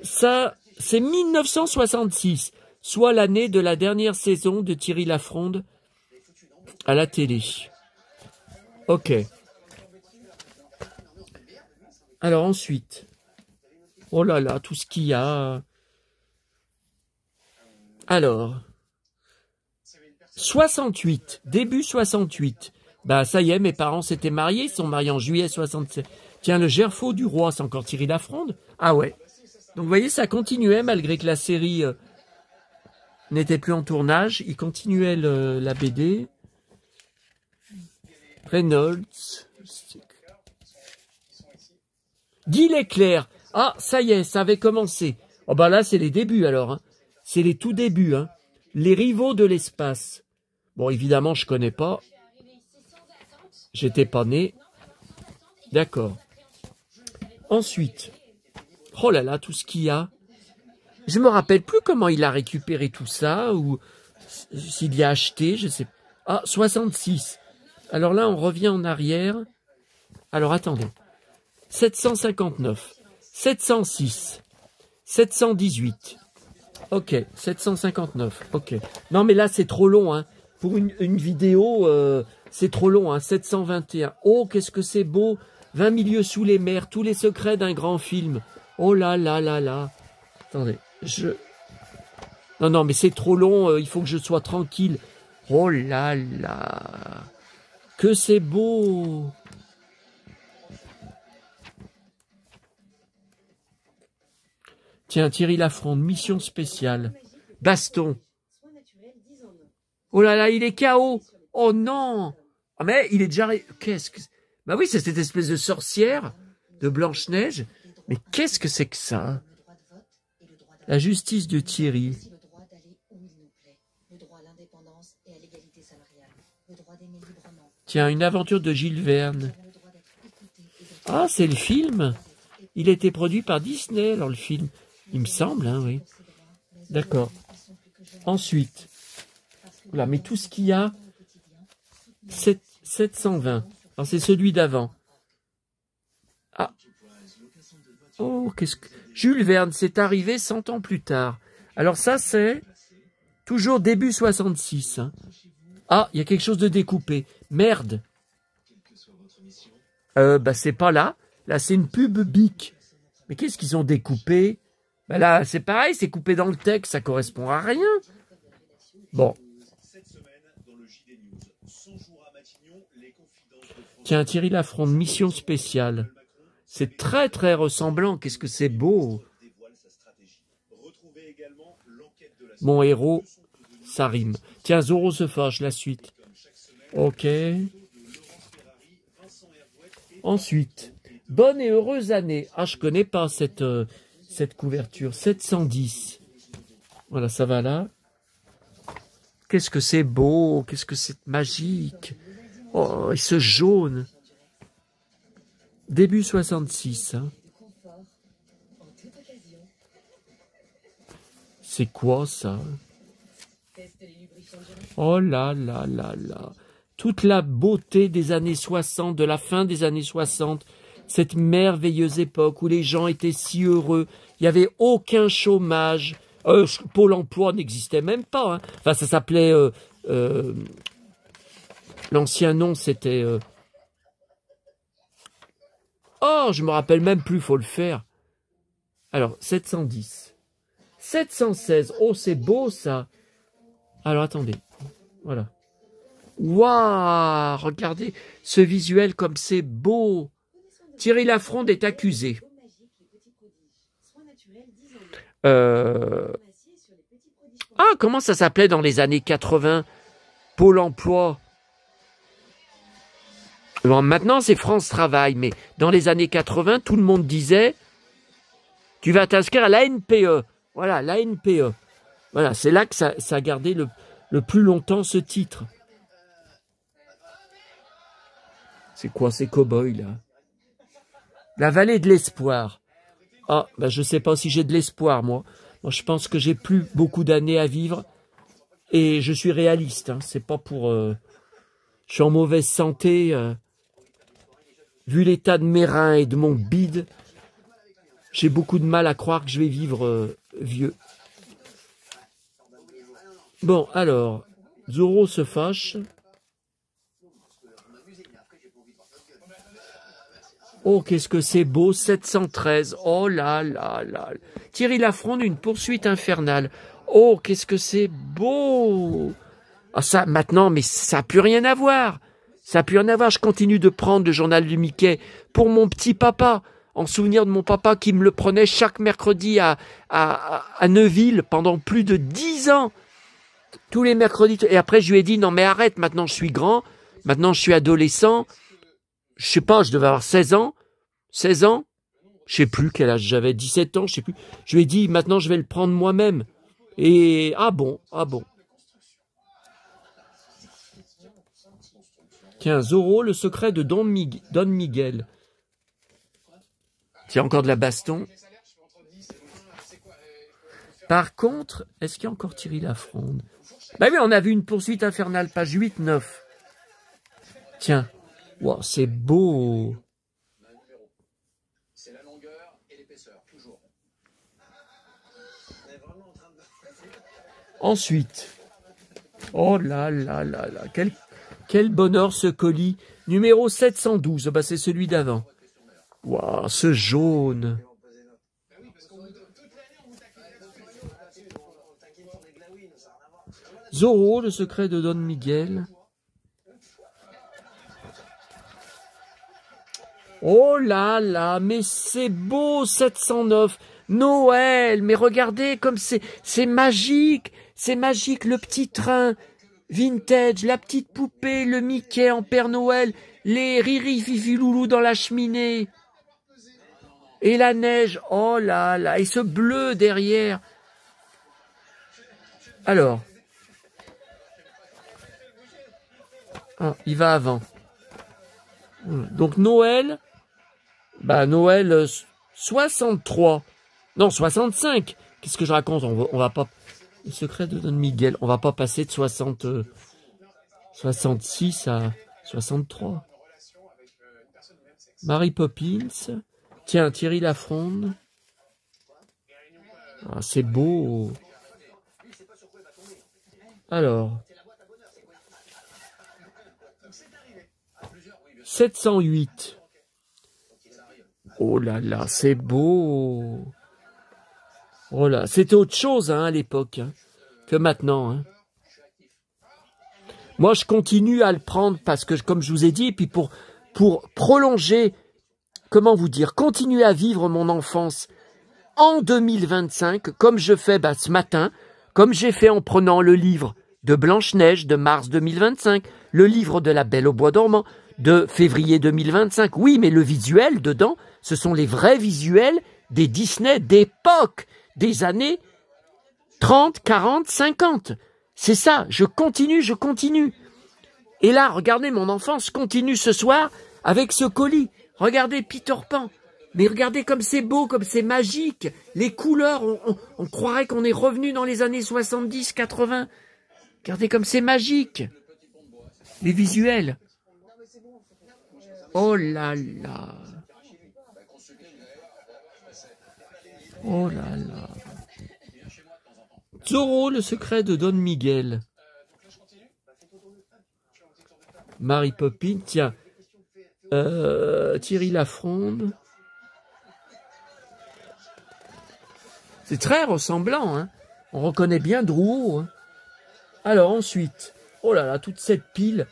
ça, c'est 1966, soit l'année de la dernière saison de Thierry Lafronde à la télé. Ok. Alors ensuite, oh là là, tout ce qu'il y a. Alors, 68, début 68. Bah ça y est, mes parents s'étaient mariés, ils sont mariés en juillet 67. Tiens, le Gerfaut du roi, c'est encore Thierry Lafronde? Ah ouais. Donc vous voyez, ça continuait malgré que la série n'était plus en tournage. Il continuait la BD. Reynolds. Guy Leclerc. Ah, ça y est, ça avait commencé. Oh bah là, c'est les débuts alors. Hein. C'est les tout débuts. Hein. Les rivaux de l'espace. Bon, évidemment, je connais pas. J'étais pas né. D'accord. Ensuite. Oh là là, tout ce qu'il y a. Je me rappelle plus comment il a récupéré tout ça ou s'il y a acheté, je sais pas. Ah, 66. Alors là, on revient en arrière. Alors attendez. 759, 706, 718. Ok, 759. Ok. Non mais là c'est trop long. Hein. Pour une vidéo, c'est trop long. Hein. 721. Oh, qu'est-ce que c'est beau. 20 milieux sous les mers, tous les secrets d'un grand film. Oh là là là là. Attendez, Non, mais c'est trop long, il faut que je sois tranquille. Oh là là. Que c'est beau. Tiens, Thierry Lafronde, mission spéciale. Baston. Oh là là, il est KO. Oh non. Ah mais il est déjà... Qu'est-ce que... Bah oui, c'est cette espèce de sorcière de Blanche-Neige. Mais qu'est-ce que c'est que ça? La justice de Thierry. Tiens, une aventure de Jules Verne. Ah, c'est le film. Il a été produit par Disney, alors le film. Il me semble, hein, oui. D'accord. Ensuite. Voilà, mais tout ce qu'il y a, 720. Alors c'est celui d'avant. Ah. Oh, qu'est-ce que... Jules Verne, c'est arrivé 100 ans plus tard. Alors ça, c'est toujours début 66. Hein. Ah, il y a quelque chose de découpé. Merde. Bah c'est pas là. Là, c'est une pub Bic. Mais qu'est-ce qu'ils ont découpé? Bah là, c'est pareil, c'est coupé dans le texte, ça correspond à rien. Bon. Tiens, Thierry Lafronde, mission spéciale. C'est très très ressemblant, qu'est-ce que c'est beau. Mon héros, ça rime. Tiens, Zorro se fâche, la suite. Ok. Ensuite, bonne et heureuse année. Ah, je connais pas cette couverture. 710. Voilà, ça va là. Qu'est-ce que c'est beau, qu'est-ce que c'est magique. Oh, et ce jaune. Début 66. Hein. C'est quoi ça? Oh là là là là. Toute la beauté des années 60, de la fin des années 60, cette merveilleuse époque où les gens étaient si heureux, il n'y avait aucun chômage, Pôle emploi n'existait même pas. Hein. Enfin, ça s'appelait... l'ancien nom, c'était... Oh, je me rappelle même plus, faut le faire. Alors, 710. 716. Oh, c'est beau, ça. Alors, attendez. Voilà. Waouh, regardez ce visuel comme c'est beau. Thierry Lafronde est accusé. Ah, comment ça s'appelait dans les années 80? Pôle emploi. Bon, maintenant, c'est France Travail, mais dans les années 80, tout le monde disait « Tu vas t'inscrire à l'ANPE ». Voilà, l'ANPE. Voilà, c'est là que ça a gardé le plus longtemps ce titre. C'est quoi ces cow-boys, là? La vallée de l'espoir. Ah, ben je sais pas si j'ai de l'espoir, moi. Moi, je pense que j'ai plus beaucoup d'années à vivre. Et je suis réaliste, hein. C'est pas pour... Je suis en mauvaise santé. Vu l'état de mes reins et de mon bide, j'ai beaucoup de mal à croire que je vais vivre vieux. Bon, alors, Zorro se fâche. Oh, qu'est-ce que c'est beau, 713. Oh là là là. Thierry Lafronde, une poursuite infernale. Oh, qu'est-ce que c'est beau. Ah, ça, maintenant, mais ça n'a plus rien à voir. Ça n'a plus rien à voir. Je continue de prendre le journal du Mickey pour mon petit papa, en souvenir de mon papa qui me le prenait chaque mercredi à Neuville pendant plus de 10 ans. Tous les mercredis. Et après, je lui ai dit, non mais arrête, maintenant je suis grand, maintenant je suis adolescent. Je sais pas, je devais avoir 16 ans. 16 ans? Je sais plus quel âge j'avais, 17 ans, je sais plus. Je lui ai dit, maintenant je vais le prendre moi-même. Et, ah bon. Tiens, Zorro, le secret de Don Miguel. Tiens, encore de la baston. Par contre, est-ce qu'il y a encore Thierry Lafronde? Bah oui, on a vu une poursuite infernale, page 8-9. Tiens. Wow, c'est beau. Ensuite. Oh là là là là. Quel bonheur ce colis. Numéro 712. Bah, c'est celui d'avant. Waouh, ce jaune. Zorro, le secret de Don Miguel. Oh là là, mais c'est beau, 709. Noël, mais regardez comme c'est magique. C'est magique, le petit train vintage, la petite poupée, le Mickey en Père Noël, les riri fifi loulou dans la cheminée. Et la neige, oh là là, et ce bleu derrière. Alors. Ah, il va avant. Donc Noël, bah Noël 63. Non, 65. Qu'est-ce que je raconte? On va pas... Le secret de Don Miguel. On va pas passer de 66 à 63. Mary Poppins. Tiens, Thierry Lafronde. Ah, c'est beau. Alors. 708. Oh là là, c'est beau. Oh là, c'était autre chose hein, à l'époque hein, que maintenant. Hein. Moi, je continue à le prendre parce que, comme je vous ai dit, et puis pour prolonger, comment vous dire, continuer à vivre mon enfance en 2025, comme je fais ce matin, comme j'ai fait en prenant le livre de Blanche-Neige de mars 2025, le livre de La Belle au Bois dormant, de février 2025. Oui, mais le visuel dedans, ce sont les vrais visuels des Disney d'époque, des années 30, 40, 50. C'est ça, je continue. Et là, regardez, mon enfance continue ce soir avec ce colis. Regardez Peter Pan. Mais regardez comme c'est beau, comme c'est magique. Les couleurs, on croirait qu'on est revenu dans les années 70, 80. Regardez comme c'est magique. Les visuels. Oh là là. Oh là là. Zorro, le secret de Don Miguel. Mary Poppins, tiens. Thierry Lafronde. C'est très ressemblant, hein. On reconnaît bien Drouot, hein. Alors ensuite, oh là là, toute cette pile.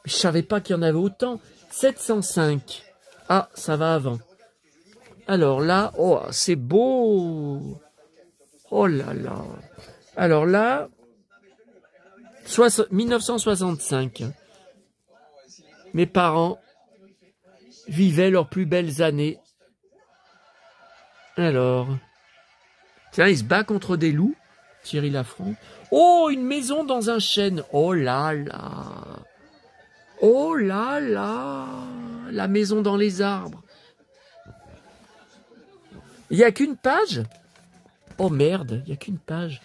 Je savais pas qu'il y en avait autant. 705. Ah, ça va avant. Alors là, oh, c'est beau. Oh là là. Alors là, 1965. Mes parents vivaient leurs plus belles années. Alors, tiens, il se bat contre des loups, Thierry Lafronde. Oh, une maison dans un chêne. Oh là là. Oh là là. La maison dans les arbres. Il n'y a qu'une page? Oh merde, il n'y a qu'une page.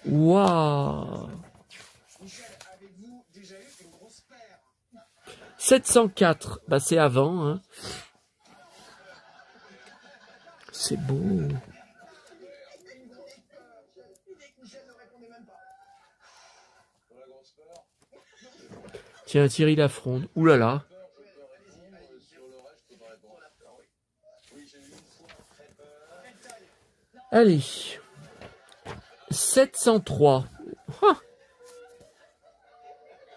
Waouh. 704, bah c'est avant, hein. C'est beau. Tiens, Thierry Lafronde. Ouh là là. Allez. 703. Ah.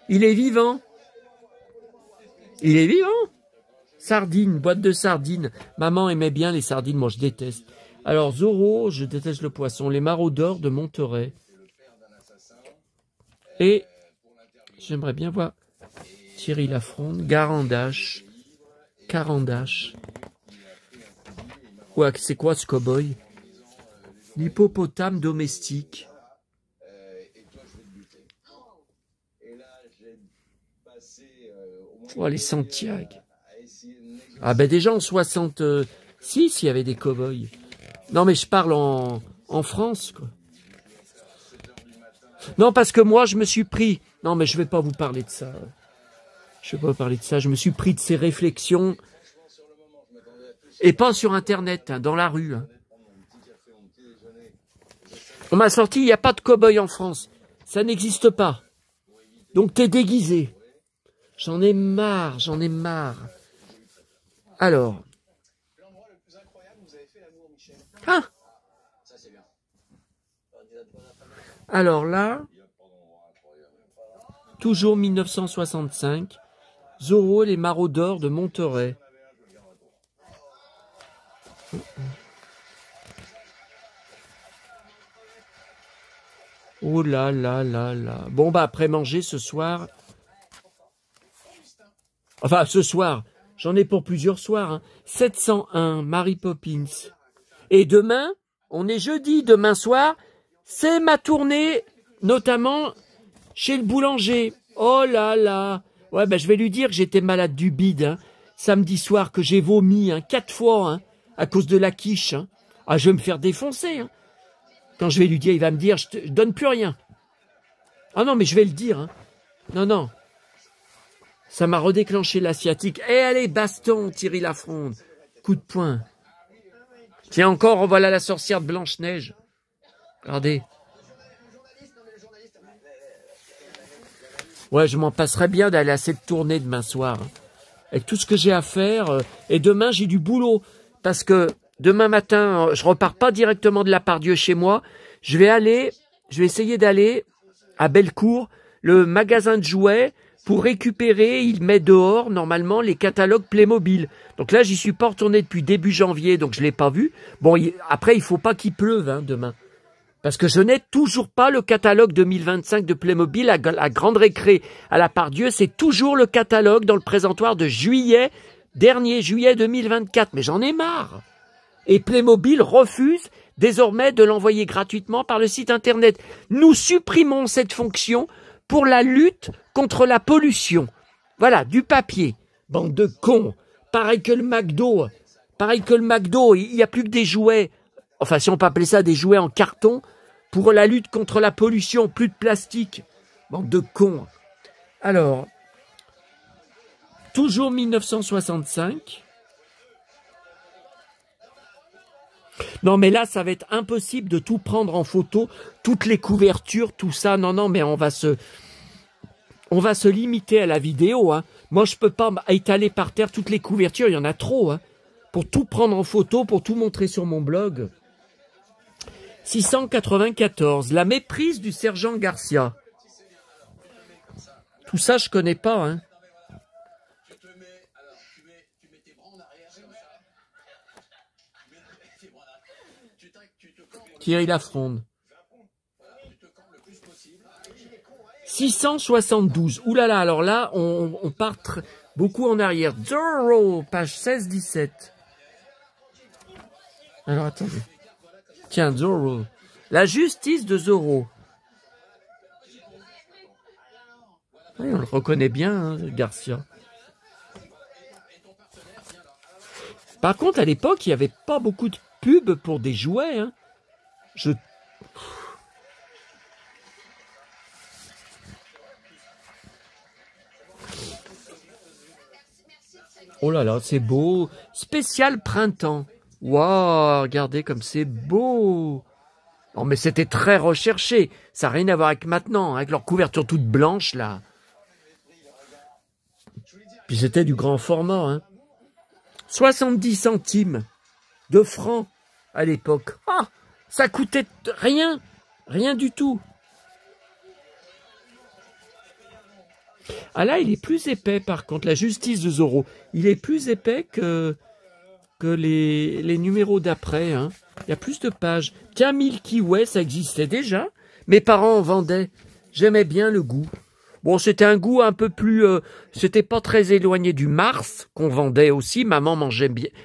Il est vivant. Il est vivant. Sardines, boîte de sardines. Maman aimait bien les sardines, moi je déteste. Alors Zorro, je déteste le poisson. Les maraudeurs de Monterey. Et j'aimerais bien voir Thierry Lafronde, Garandache. Carandache. Ouais, c'est quoi ce cow-boy? L'hippopotame domestique. Oh, les Santiago. Ah ben déjà en 66, il y avait des cow-boys. Non mais je parle en France, quoi. Non, parce que moi, je me suis pris... Non, mais je vais pas vous parler de ça. Je vais pas vous parler de ça. Je me suis pris de ces réflexions. Et pas sur Internet, hein, dans la rue. Hein. On m'a sorti, il n'y a pas de cow-boy en France. Ça n'existe pas. Donc t'es déguisé. J'en ai marre, j'en ai marre. Alors. Ah. Alors là, toujours 1965, Zorro et les maraudeurs de Monterey. Oh là là là là. Bon bah après manger ce soir. Enfin ce soir, j'en ai pour plusieurs soirs. Hein. 701, Mary Poppins. Et demain, on est jeudi, demain soir, c'est ma tournée, notamment chez le boulanger. Oh là là. Ouais, ben je vais lui dire que j'étais malade du bide. Hein. Samedi soir, que j'ai vomi 4 fois hein, à cause de la quiche. Hein. Ah, je vais me faire défoncer. Hein. Quand je vais lui dire, il va me dire, je donne plus rien. Ah non, mais je vais le dire. Hein. Non, non. Ça m'a redéclenché la sciatique. Eh allez, baston, Thierry Lafronde. Coup de poing. Tiens, encore, voilà la sorcière de Blanche-Neige. Regardez. Ouais, je m'en passerais bien d'aller à cette tournée demain soir. Hein. Avec tout ce que j'ai à faire. Et demain, j'ai du boulot. Parce que demain matin, je repars pas directement de la Part-Dieu chez moi. Je vais essayer d'aller à Bellecour, le magasin de jouets, pour récupérer, il met dehors, normalement, les catalogues Playmobil. Donc là, j'y suis pas retourné depuis début janvier, donc je l'ai pas vu. Bon, après, il faut pas qu'il pleuve, hein, demain. Parce que je n'ai toujours pas le catalogue 2025 de Playmobil à grande récré à la Part-Dieu. C'est toujours le catalogue dans le présentoir de juillet dernier, juillet 2024. Mais j'en ai marre. Et Playmobil refuse désormais de l'envoyer gratuitement par le site internet. Nous supprimons cette fonction pour la lutte contre la pollution. Voilà, du papier. Bande de cons. Pareil que le McDo. Il n'y a plus que des jouets. Enfin, si on peut appeler ça des jouets en carton. Pour la lutte contre la pollution, plus de plastique. Bande de cons. Alors, toujours 1965. Non, mais là, ça va être impossible de tout prendre en photo, toutes les couvertures, tout ça. Non, mais on va se limiter à la vidéo. Hein. Moi, je peux pas étaler par terre toutes les couvertures, il y en a trop. Hein, pour tout prendre en photo, pour tout montrer sur mon blog. 694, la méprise du sergent Garcia. Tout ça, je connais pas. Hein. Thierry Lafronde. 672. Ouh là là, alors là, on part beaucoup en arrière. Zorro, page 16-17. Alors attendez. Tiens, Zorro. La justice de Zorro. Oui, on le reconnaît bien, hein, Garcia. Par contre, à l'époque, il n'y avait pas beaucoup de pubs pour des jouets. Hein. Oh là là, c'est beau. Spécial printemps. Waouh, regardez comme c'est beau. Non, mais c'était très recherché. Ça n'a rien à voir avec maintenant, avec leur couverture toute blanche, là. Puis c'était du grand format, hein. 70 centimes de francs à l'époque. Ah, ça coûtait rien. Rien du tout. Ah là, il est plus épais, par contre, la justice de Zorro. Il est plus épais que les numéros d'après. Hein. Il y a plus de pages. Tiens, Milky Way, ça existait déjà. Mes parents en vendaient. J'aimais bien le goût. Bon, c'était un goût un peu plus... c'était pas très éloigné du Mars, qu'on vendait aussi. Maman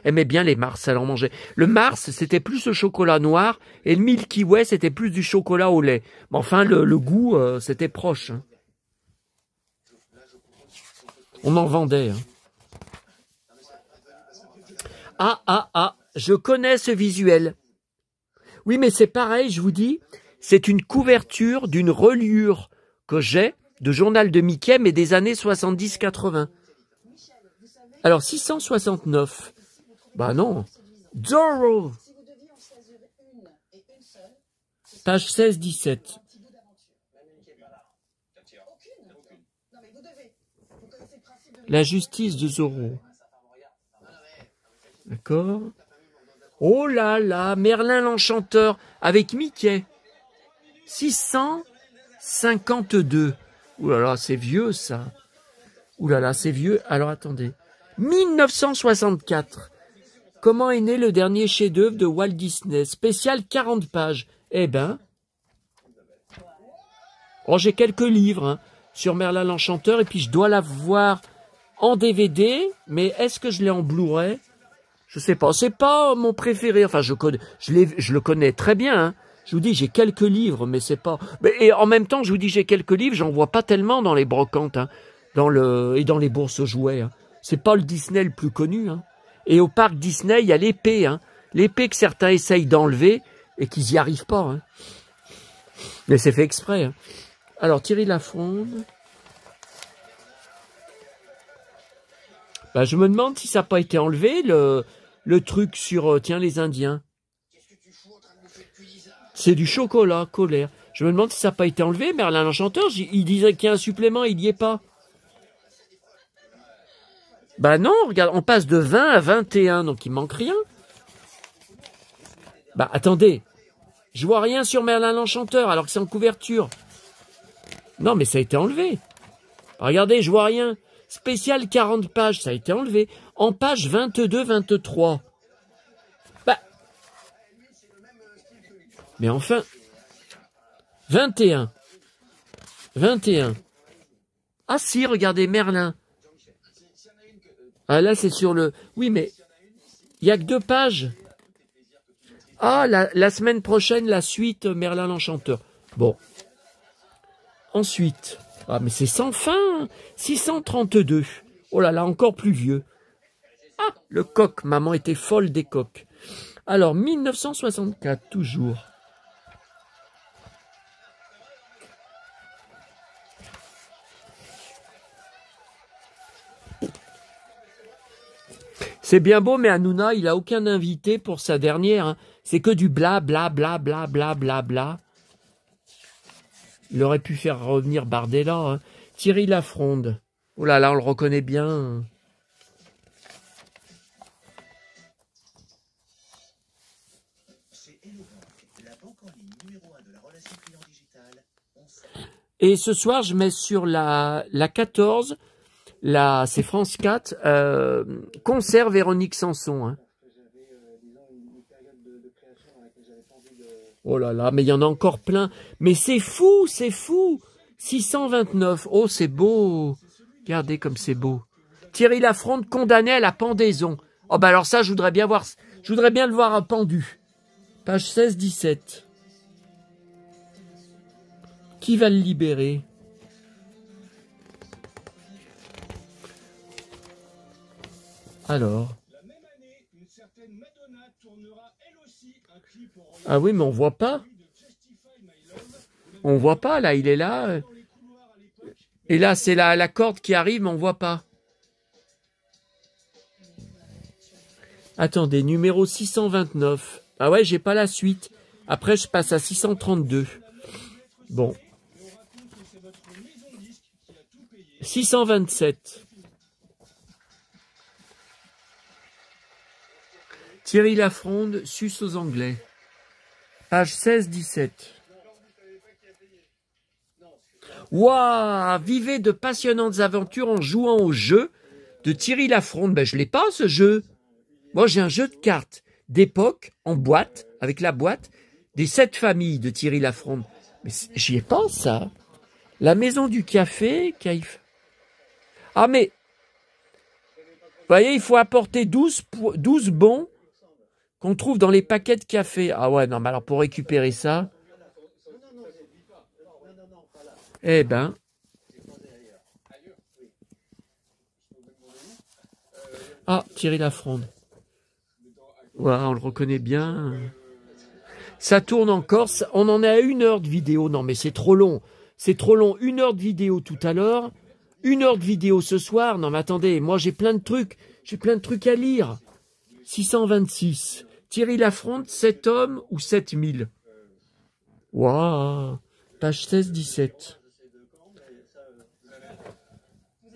aimait bien les Mars, elle en mangeait. Le Mars, c'était plus le chocolat noir. Et le Milky Way, c'était plus du chocolat au lait. Mais enfin, le goût, c'était proche. Hein. On en vendait. Hein. Ah, je connais ce visuel. Oui, mais c'est pareil, je vous dis, c'est une couverture d'une reliure que j'ai de journal de Mickey, mais des années 70-80. Alors, 669. Bah non. Zorro. Page 16-17. La justice de Zorro. D'accord. Oh là là, Merlin l'Enchanteur avec Mickey. 652. Ouh là là, c'est vieux ça. Ouh là là, c'est vieux. Alors attendez. 1964. Comment est né le dernier chef-d'œuvre de Walt Disney? Spécial 40 pages. Eh ben. Oh, j'ai quelques livres hein, sur Merlin l'Enchanteur et puis je dois l'avoir en DVD, mais est-ce que je l'ai en Blu-ray? Je sais pas, c'est pas mon préféré. Enfin, je le connais très bien. Hein. Je vous dis, j'ai quelques livres, mais c'est pas. Et en même temps, je vous dis, j'ai quelques livres, j'en vois pas tellement dans les brocantes, hein, et dans les bourses aux jouets. Hein. C'est pas le Disney le plus connu. Hein. Et au parc Disney, il y a l'épée, hein, l'épée que certains essayent d'enlever et qu'ils n'y arrivent pas. Hein. Mais c'est fait exprès. Hein. Alors, Thierry Lafronde. Bah, je me demande si ça n'a pas été enlevé, le truc sur, tiens, les Indiens. C'est du chocolat, colère. Je me demande si ça n'a pas été enlevé, Merlin l'Enchanteur, il disait qu'il y a un supplément, il n'y est pas. Bah non, regarde, on passe de 20 à 21, donc il manque rien. Bah attendez, je vois rien sur Merlin l'Enchanteur, alors que c'est en couverture. Non, mais ça a été enlevé. Regardez, je vois rien. Spécial 40 pages, ça a été enlevé. En page 22-23. Bah. Mais enfin. 21. 21. Ah si, regardez, Merlin. Ah là, c'est sur le... Oui, mais il n'y a que 2 pages. Ah, la semaine prochaine, la suite Merlin l'Enchanteur. Bon. Ensuite. Ah, mais c'est sans fin. Hein. 632. Oh là là, encore plus vieux. Ah, le coq. Maman était folle des coqs. Alors, 1964, toujours. C'est bien beau, mais Hanouna, il a aucun invité pour sa dernière. Hein. C'est que du bla bla bla bla bla bla bla. Il aurait pu faire revenir Bardella. Hein. Thierry Lafronde. Oh là là, on le reconnaît bien. Et ce soir, je mets sur la 14, c'est France 4, concert Véronique Sanson. Hein. Oh là là, mais il y en a encore plein. Mais c'est fou, c'est fou. 629. Oh, c'est beau. Regardez comme c'est beau. Thierry Lafronde condamné à la pendaison. Oh bah alors ça, je voudrais bien le voir pendu. Page 16-17. Qui va le libérer? Alors. Ah oui, mais on voit pas. On voit pas, là, il est là. Et là, c'est la corde qui arrive, mais on voit pas. Attendez, numéro 629. Ah ouais, j'ai pas la suite. Après, je passe à 632. Bon. 627. Thierry Lafronde, suce aux Anglais. Page 16-17. Waouh! Vivez de passionnantes aventures en jouant au jeu de Thierry Lafronde. Ben, je l'ai pas, ce jeu. Moi, j'ai un jeu de cartes d'époque, en boîte, avec la boîte, des 7 familles de Thierry Lafronde. Mais j'y ai pas, ça. La maison du café, Caïf. Ah, mais, vous voyez, il faut apporter 12 bons qu'on trouve dans les paquets de café. Ah ouais, non, mais alors pour récupérer ça... Eh ben... Ah, Thierry Lafronde. Voilà, on le reconnaît bien. Ça tourne encore. On en est à 1 heure de vidéo. Non, mais c'est trop long. C'est trop long. 1 heure de vidéo tout à l'heure. 1 heure de vidéo ce soir. Non, mais attendez, moi j'ai plein de trucs. J'ai plein de trucs à lire. 626. Thierry Lafronde, 7 hommes ou 7000. Waouh. Page 16-17.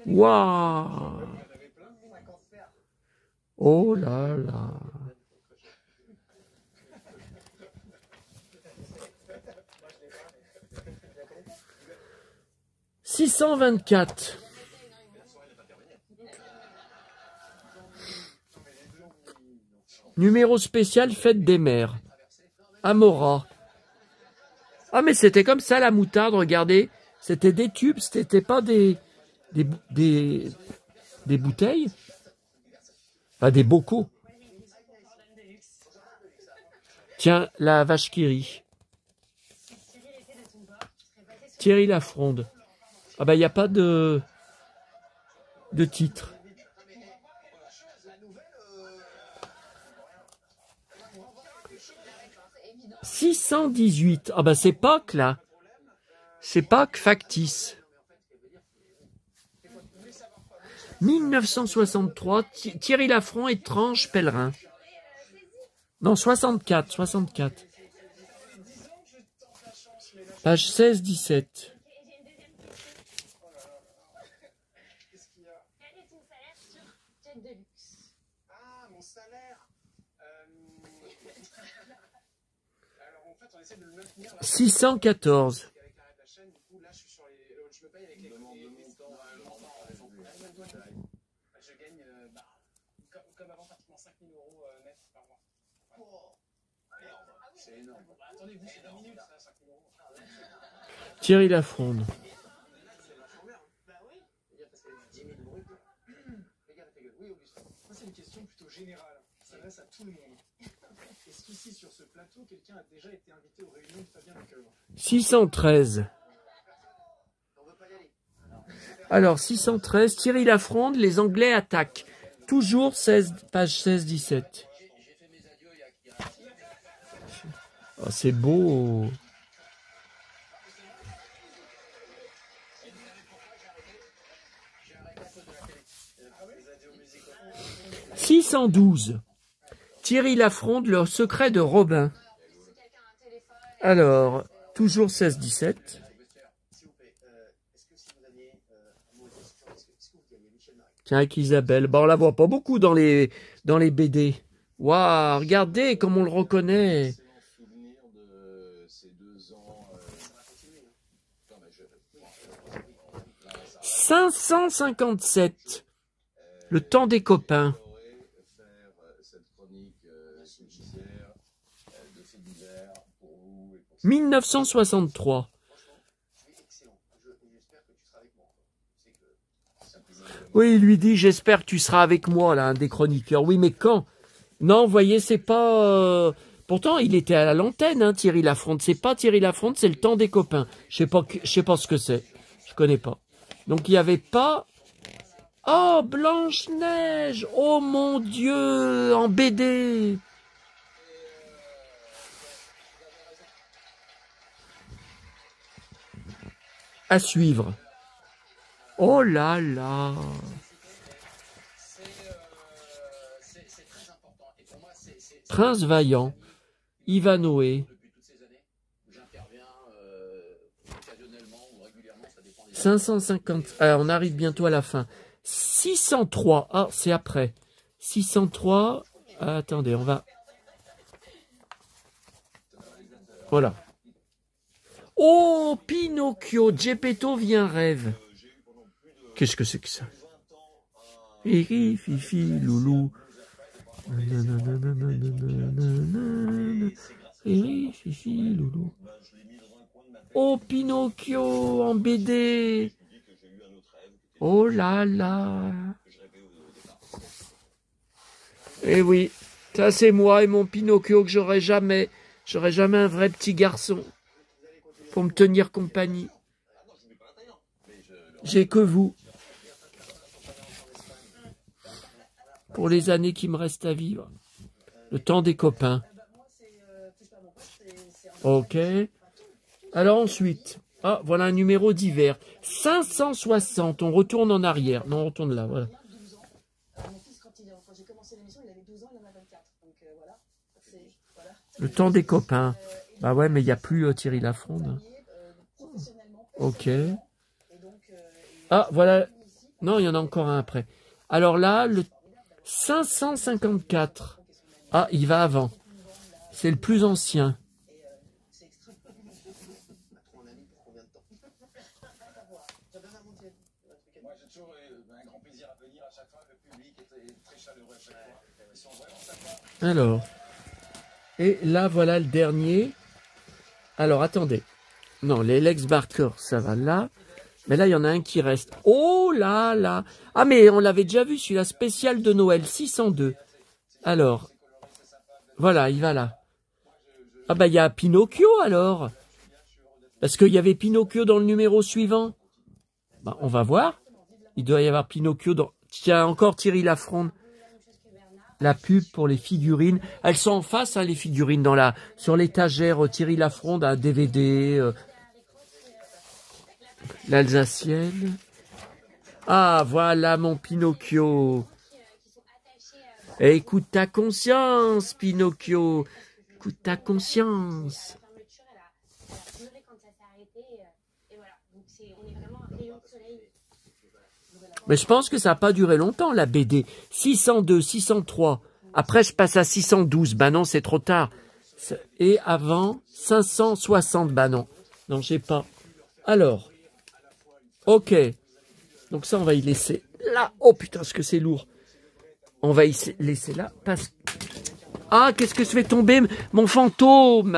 Waouh. Oh là là. « 624. Numéro spécial Fête des Mères. Amora. Ah mais c'était comme ça la moutarde, regardez. C'était des tubes, c'était pas des bouteilles. Pas des bocaux. Tiens, la vache qui rit. Thierry Lafronde. Ah bah il n'y a pas de titre. « 618. Ah bah c'est Pâques là. C'est Pâques factice. 1963, Thierry Lafronde, étrange pèlerin. Non, 64. Page 16-17. Ah, mon salaire. 614. Je gagne, comme avant, pratiquement 5 000 € net par mois. C'est énorme. Attendez, vous, c'est 2 minutes, ça, 5 000 €. Thierry Lafronde. C'est une question plutôt générale, qui s'adresse à tout le monde. Est-ce qu'ici, sur ce plateau, quelqu'un a déjà été invité aux réunions de Fabien Lecoeuvre? 613. Alors, 613, Thierry Lafronde, les Anglais attaquent. Toujours 16, page 16-17. Oh, c'est beau. « 612. Thierry Lafronde, le secret de Robin. » Alors, toujours 16-17. Tiens, avec Isabelle. Bon, on la voit pas beaucoup dans les BD. Waouh, regardez comme on le reconnaît. 557. Le temps des copains. 1963. Oui, il lui dit, j'espère que tu seras avec moi, là, un des chroniqueurs. Oui, mais quand? Non, vous voyez, c'est pas... Pourtant, il était à l'antenne, hein, Thierry Lafronde. C'est pas Thierry Lafronde, c'est le temps des copains. Je sais pas ce que c'est. Je connais pas. Donc, il n'y avait pas... Oh, Blanche-Neige! Oh, mon Dieu! En BD! À suivre. Oh là là! Prince Vaillant, Ivanhoé. 550. Alors, on arrive bientôt à la fin. 603. Ah, c'est après. 603. Attendez, on va... Voilà. Oh, Pinocchio, Geppetto vient rêve. Qu'est-ce que c'est que ça? Fifi, Fifi, Loulou. Fifi, Fifi, Loulou. Oh, Pinocchio en BD. Oh là là. Eh oui, ça c'est moi et mon Pinocchio que j'aurai jamais un vrai petit garçon pour me tenir compagnie. J'ai que vous. Pour les années qui me restent à vivre. Le temps des copains. Ok. Alors ensuite, ah, voilà un numéro d'hiver. 560, on retourne en arrière. Non, on retourne là, voilà. Le temps des copains. Bah ouais, mais il n'y a plus Thierry Lafronde. Ok. Ah, voilà. Non, il y en a encore un après. Alors là, le 554. Ah, il va avant. C'est le plus ancien. Alors, et là, voilà le dernier. Alors, attendez. Non, les Lex Barker, ça va là. Mais là, il y en a un qui reste. Oh là là. Ah, mais on l'avait déjà vu, celui-là, spécial de Noël, 602. Alors, voilà, il va là. Ah bah, il y a Pinocchio, alors. Parce qu'il y avait Pinocchio dans le numéro suivant. Bah, on va voir. Il doit y avoir Pinocchio dans... Tiens, encore Thierry Lafronde. La pub pour les figurines. Elles sont en face, hein, les figurines, sur l'étagère. Thierry Lafronde, un DVD... L'Alsacienne. Ah, voilà mon Pinocchio. Écoute ta conscience, Pinocchio. Écoute ta conscience. Mais je pense que ça n'a pas duré longtemps, la BD. 602, 603. Après, je passe à 612. Ben non, c'est trop tard. Et avant, 560. Ben non. Non, j'ai pas. Alors... Ok, donc ça on va y laisser là. Oh putain, ce que c'est lourd. On va y laisser là. Ah, qu'est-ce que je fais tomber mon fantôme?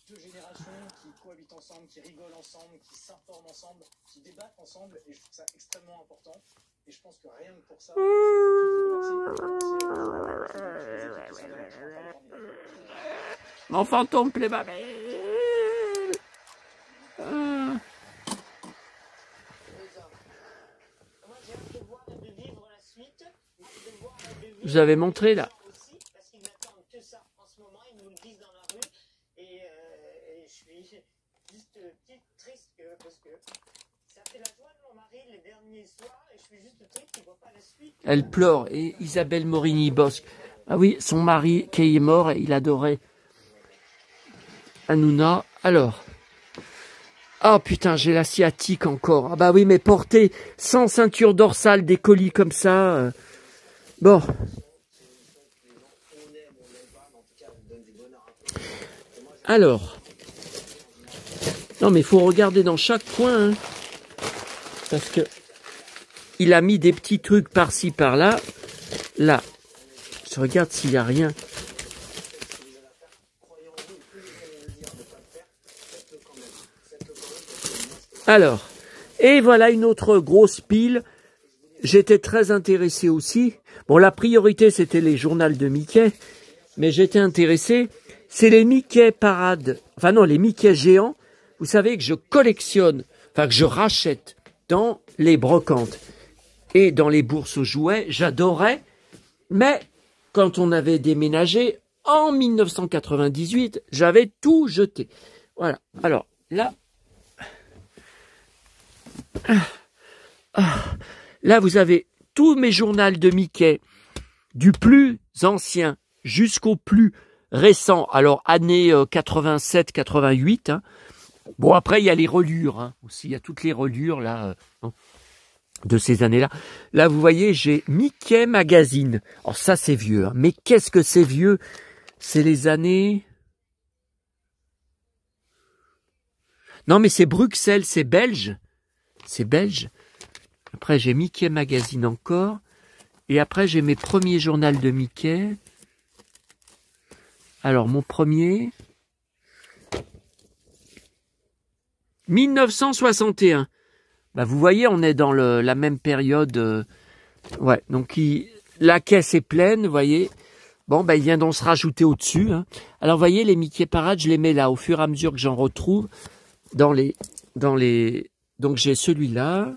Deux générations qui cohabitent ensemble, qui ensemble, qui débattent ensemble, et je trouve ça extrêmement important. Et je pense que rien que pour ça, mon fantôme Playmobil. Vous avez montré là. Parce qu'ils n'attendent que ça en ce moment, ils nous le disent dans la rue. Et je suis juste triste parce que ça fait la joie de mon mari les derniers soirs. Et je suis juste triste qu'il ne voit pas la suite. Elle pleure. Et Isabelle Morini-Bosque. Ah oui, son mari qui est mort, il adorait Hanouna. Alors. Ah putain, j'ai la sciatique encore. Ah bah oui, mais porter sans ceinture dorsale des colis comme ça. Bon. Alors. Non mais il faut regarder dans chaque coin. Hein, parce que il a mis des petits trucs par-ci, par-là. Là. Je regarde s'il n'y a rien. Alors. Et voilà une autre grosse pile. J'étais très intéressé aussi. Bon, la priorité, c'était les journaux de Mickey. Mais j'étais intéressé. C'est les Mickey Parade. Enfin non, les Mickey géants. Vous savez que je collectionne, enfin que je rachète dans les brocantes et dans les bourses aux jouets. J'adorais. Mais quand on avait déménagé en 1998, j'avais tout jeté. Voilà. Alors là... Là, vous avez tous mes journaux de Mickey, du plus ancien jusqu'au plus récent. Alors, années 87-88. Hein. Bon, après, il y a les reliures hein, aussi. Il y a toutes les reliures là de ces années-là. Là, vous voyez, j'ai Mickey Magazine. Alors ça, c'est vieux. Hein. Mais qu'est-ce que c'est vieux? C'est les années... Non, mais c'est Bruxelles, c'est belge. C'est belge. Après, j'ai Mickey Magazine encore. Et après, j'ai mes premiers journaux de Mickey. Alors, mon premier... 1961. Bah, vous voyez, on est dans la même période. Ouais, donc la caisse est pleine, vous voyez. Bon, bah, il vient d'en se rajouter au-dessus. Hein. Alors, vous voyez, les Mickey Parade, je les mets là, au fur et à mesure que j'en retrouve. Dans les... Donc, j'ai celui-là...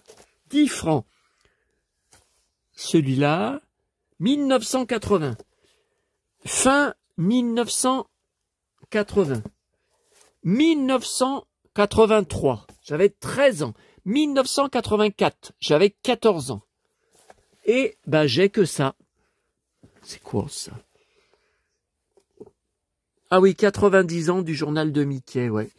10 francs. Celui-là, 1980. Fin 1980. 1983. J'avais 13 ans. 1984. J'avais 14 ans. Et ben j'ai que ça. C'est quoi ça? Ah oui, 90 ans du journal de Mickey, ouais.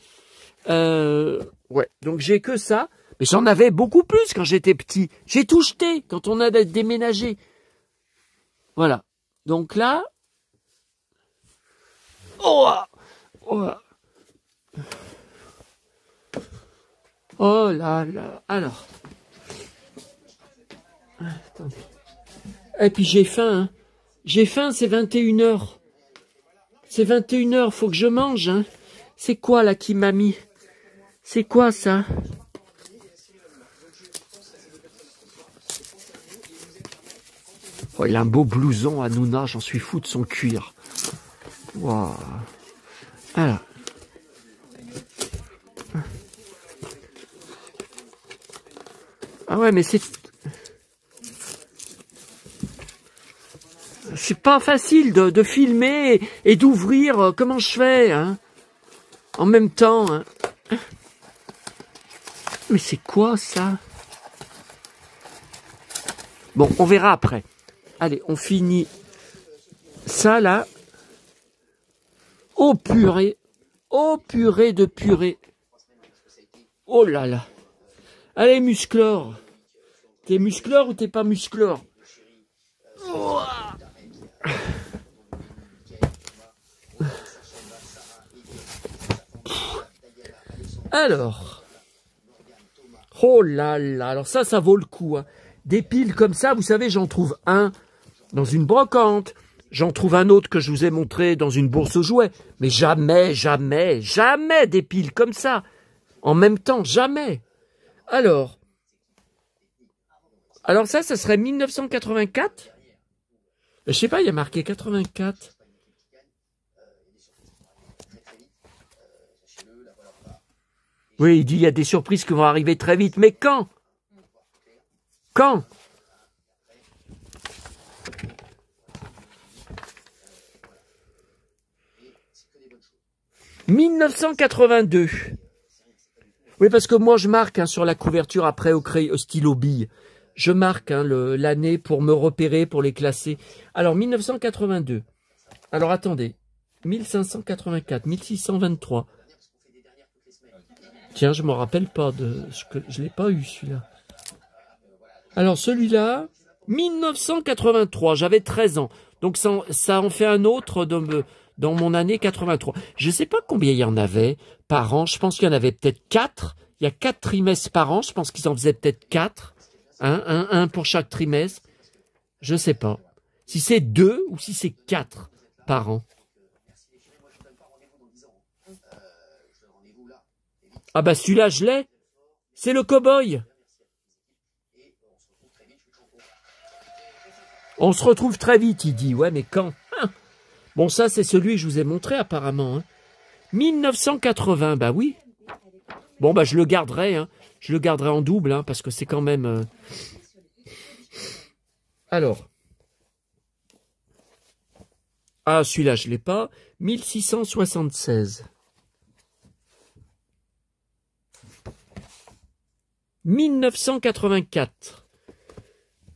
Ouais, donc j'ai que ça. Mais j'en avais beaucoup plus quand j'étais petit. J'ai tout jeté quand on a déménagé. Voilà. Donc là... Oh, oh, oh là là. Alors. Attendez. Et puis j'ai faim. Hein. J'ai faim, c'est 21h. C'est 21h, faut que je mange. Hein. C'est quoi là qui m'a mis? C'est quoi ça? Oh, il a un beau blouson Hanouna, j'en suis fou de son cuir. Wow. Alors. Ah ouais, mais c'est pas facile de filmer et d'ouvrir. Comment je fais hein, en même temps hein. Mais c'est quoi ça? Bon, on verra après. Allez, on finit ça là. Oh purée. Oh purée de purée. Oh là là. Allez, musclore. T'es musclore ou t'es pas musclore? Oh. Alors. Oh là là. Alors ça vaut le coup. Hein. Des piles comme ça, vous savez, j'en trouve un dans une brocante. J'en trouve un autre que je vous ai montré dans une bourse aux jouets. Mais jamais, jamais, jamais des piles comme ça. En même temps, jamais. Alors ça serait 1984. Je sais pas, il y a marqué 84. Oui, il dit il y a des surprises qui vont arriver très vite. Mais quand? Quand? « 1982. » Oui, parce que moi, je marque sur la couverture après au stylo bille. Je marque l'année pour me repérer, pour les classer. Alors, 1982. Alors, attendez. 1584, 1623. Tiens, je me rappelle pas je l'ai pas eu, celui-là. Alors, celui-là, 1983. J'avais 13 ans. Donc, ça en fait un autre dans mon année 83. Je sais pas combien il y en avait par an. Je pense qu'il y en avait peut-être 4. Il y a 4 trimestres par an. Je pense qu'ils en faisaient peut-être 4. Un pour chaque trimestre. Je sais pas. Si c'est 2 ou si c'est 4 par an. Ah bah celui-là, je l'ai. C'est le cow-boy. On se retrouve très vite, il dit. Ouais, mais quand? Bon, ça, c'est celui que je vous ai montré, apparemment. 1980, bah oui. Bon, bah, je le garderai. Je le garderai en double, parce que c'est quand même... Alors. Ah, celui-là, je ne l'ai pas. 1676. 1984.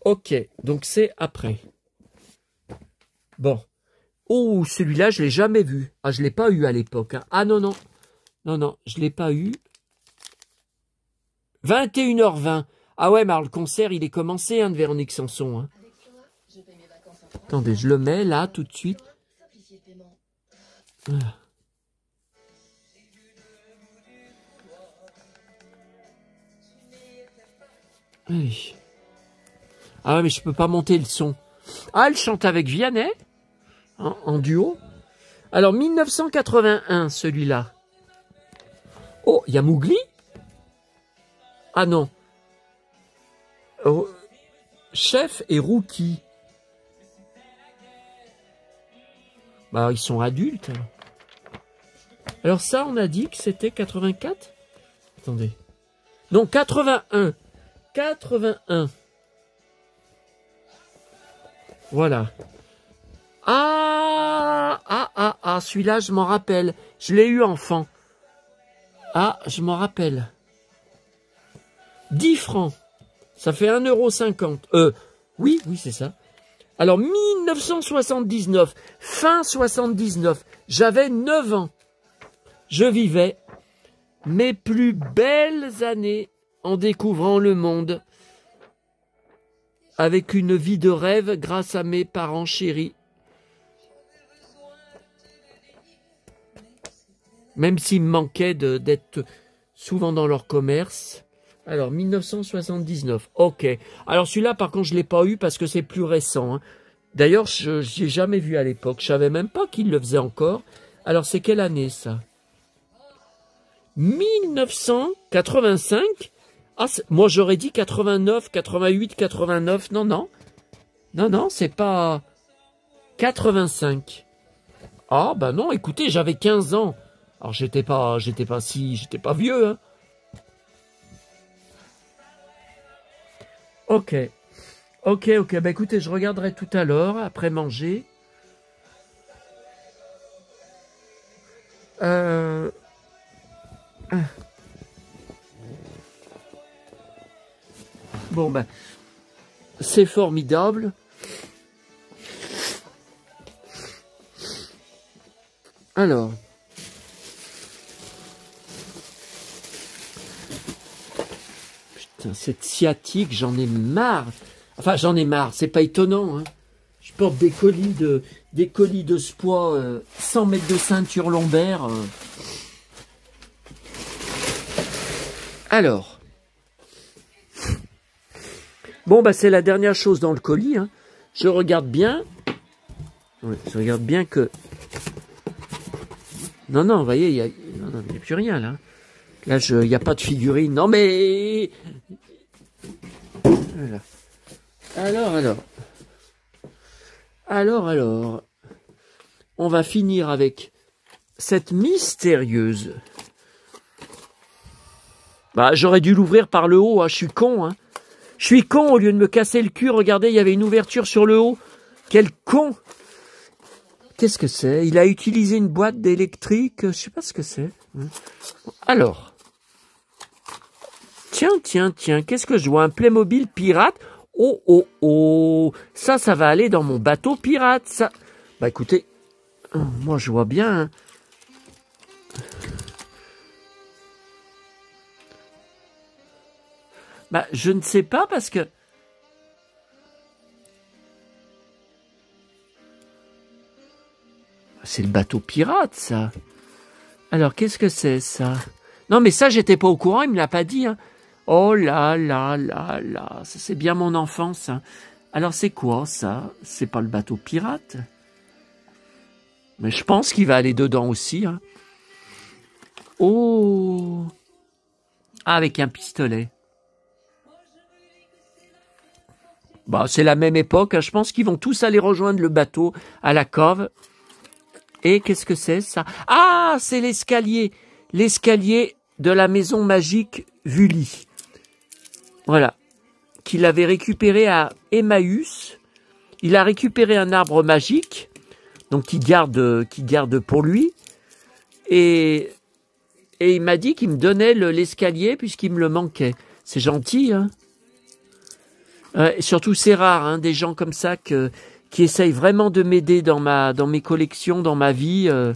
Ok, donc c'est après. Bon. Oh, celui-là, je l'ai jamais vu. Ah, je l'ai pas eu à l'époque. Ah non, non. Non, non, je l'ai pas eu. 21h20. Ah ouais, mais le concert, il est commencé, de Véronique Sanson. Attendez, je le mets là, tout de suite. Voilà. Oui. Ah ouais, mais je peux pas monter le son. Ah, elle chante avec Vianney en duo. Alors, 1981, celui-là. Oh, il y a Mowgli? Ah non. Oh, Chef et Rookie. Bah, ils sont adultes. Alors ça, on a dit que c'était 84? Attendez. Non, 81. 81. Voilà. Celui-là, je m'en rappelle. Je l'ai eu enfant. Ah, je m'en rappelle. 10 francs. Ça fait 1,50 €. Oui, c'est ça. Alors, 1979. Fin 79. J'avais 9 ans. Je vivais mes plus belles années en découvrant le monde. Avec une vie de rêve grâce à mes parents chéris. Même s'il me manquait d'être souvent dans leur commerce. Alors, 1979. Ok. Alors, celui-là, par contre, je ne l'ai pas eu parce que c'est plus récent. D'ailleurs, je n'ai jamais vu à l'époque. Je ne savais même pas qu'il le faisait encore. Alors, c'est quelle année, ça? 1985. Ah, moi, j'aurais dit 89, 88, 89. Non, non. Non, non, c'est pas... 85. Ah, bah non, écoutez, j'avais 15 ans. Alors, j'étais pas vieux, Ok. Bah écoutez, je regarderai tout à l'heure, après manger. Bon, ben, c'est formidable. Alors... Putain, cette sciatique, j'en ai marre. Enfin, j'en ai marre, c'est pas étonnant. Je porte des colis de ce poids, 100 mètres de ceinture lombaire. Alors. Bon, bah, c'est la dernière chose dans le colis. Je regarde bien. Oui, je regarde bien que... Non, vous voyez, il n'y a plus rien, là. Là, il n'y a pas de figurine. Non, mais... Voilà. Alors. On va finir avec cette mystérieuse. Bah, j'aurais dû l'ouvrir par le haut, hein. Je suis con, hein. Je suis con, au lieu de me casser le cul, regardez, il y avait une ouverture sur le haut. Quel con! Qu'est-ce que c'est? Il a utilisé une boîte d'électrique, je sais pas ce que c'est. Alors. Tiens, qu'est-ce que je vois? Un Playmobil pirate? Oh, ça va aller dans mon bateau pirate, ça. Bah écoutez, moi je vois bien, hein. Bah, je ne sais pas parce que... C'est le bateau pirate, ça. Alors, qu'est-ce que c'est, ça? Non, mais ça, j'étais pas au courant, il me l'a pas dit, hein. Oh là, ça c'est bien mon enfance, hein. Alors, c'est quoi, ça? C'est pas le bateau pirate? Mais je pense qu'il va aller dedans aussi, hein. Oh! Ah, avec un pistolet. Bah, c'est la même époque, hein. Je pense qu'ils vont tous aller rejoindre le bateau à la cove. Et qu'est-ce que c'est, ça? Ah, c'est l'escalier. L'escalier de la maison magique Vully. Voilà. Qu'il avait récupéré à Emmaüs. Il a récupéré un arbre magique. Donc, qu'il garde pour lui. Et il m'a dit qu'il me donnait l'escalier puisqu'il me le manquait. C'est gentil, hein? Et surtout, c'est rare, hein, des gens comme ça qui essayent vraiment de m'aider dans mes collections, dans ma vie. Parce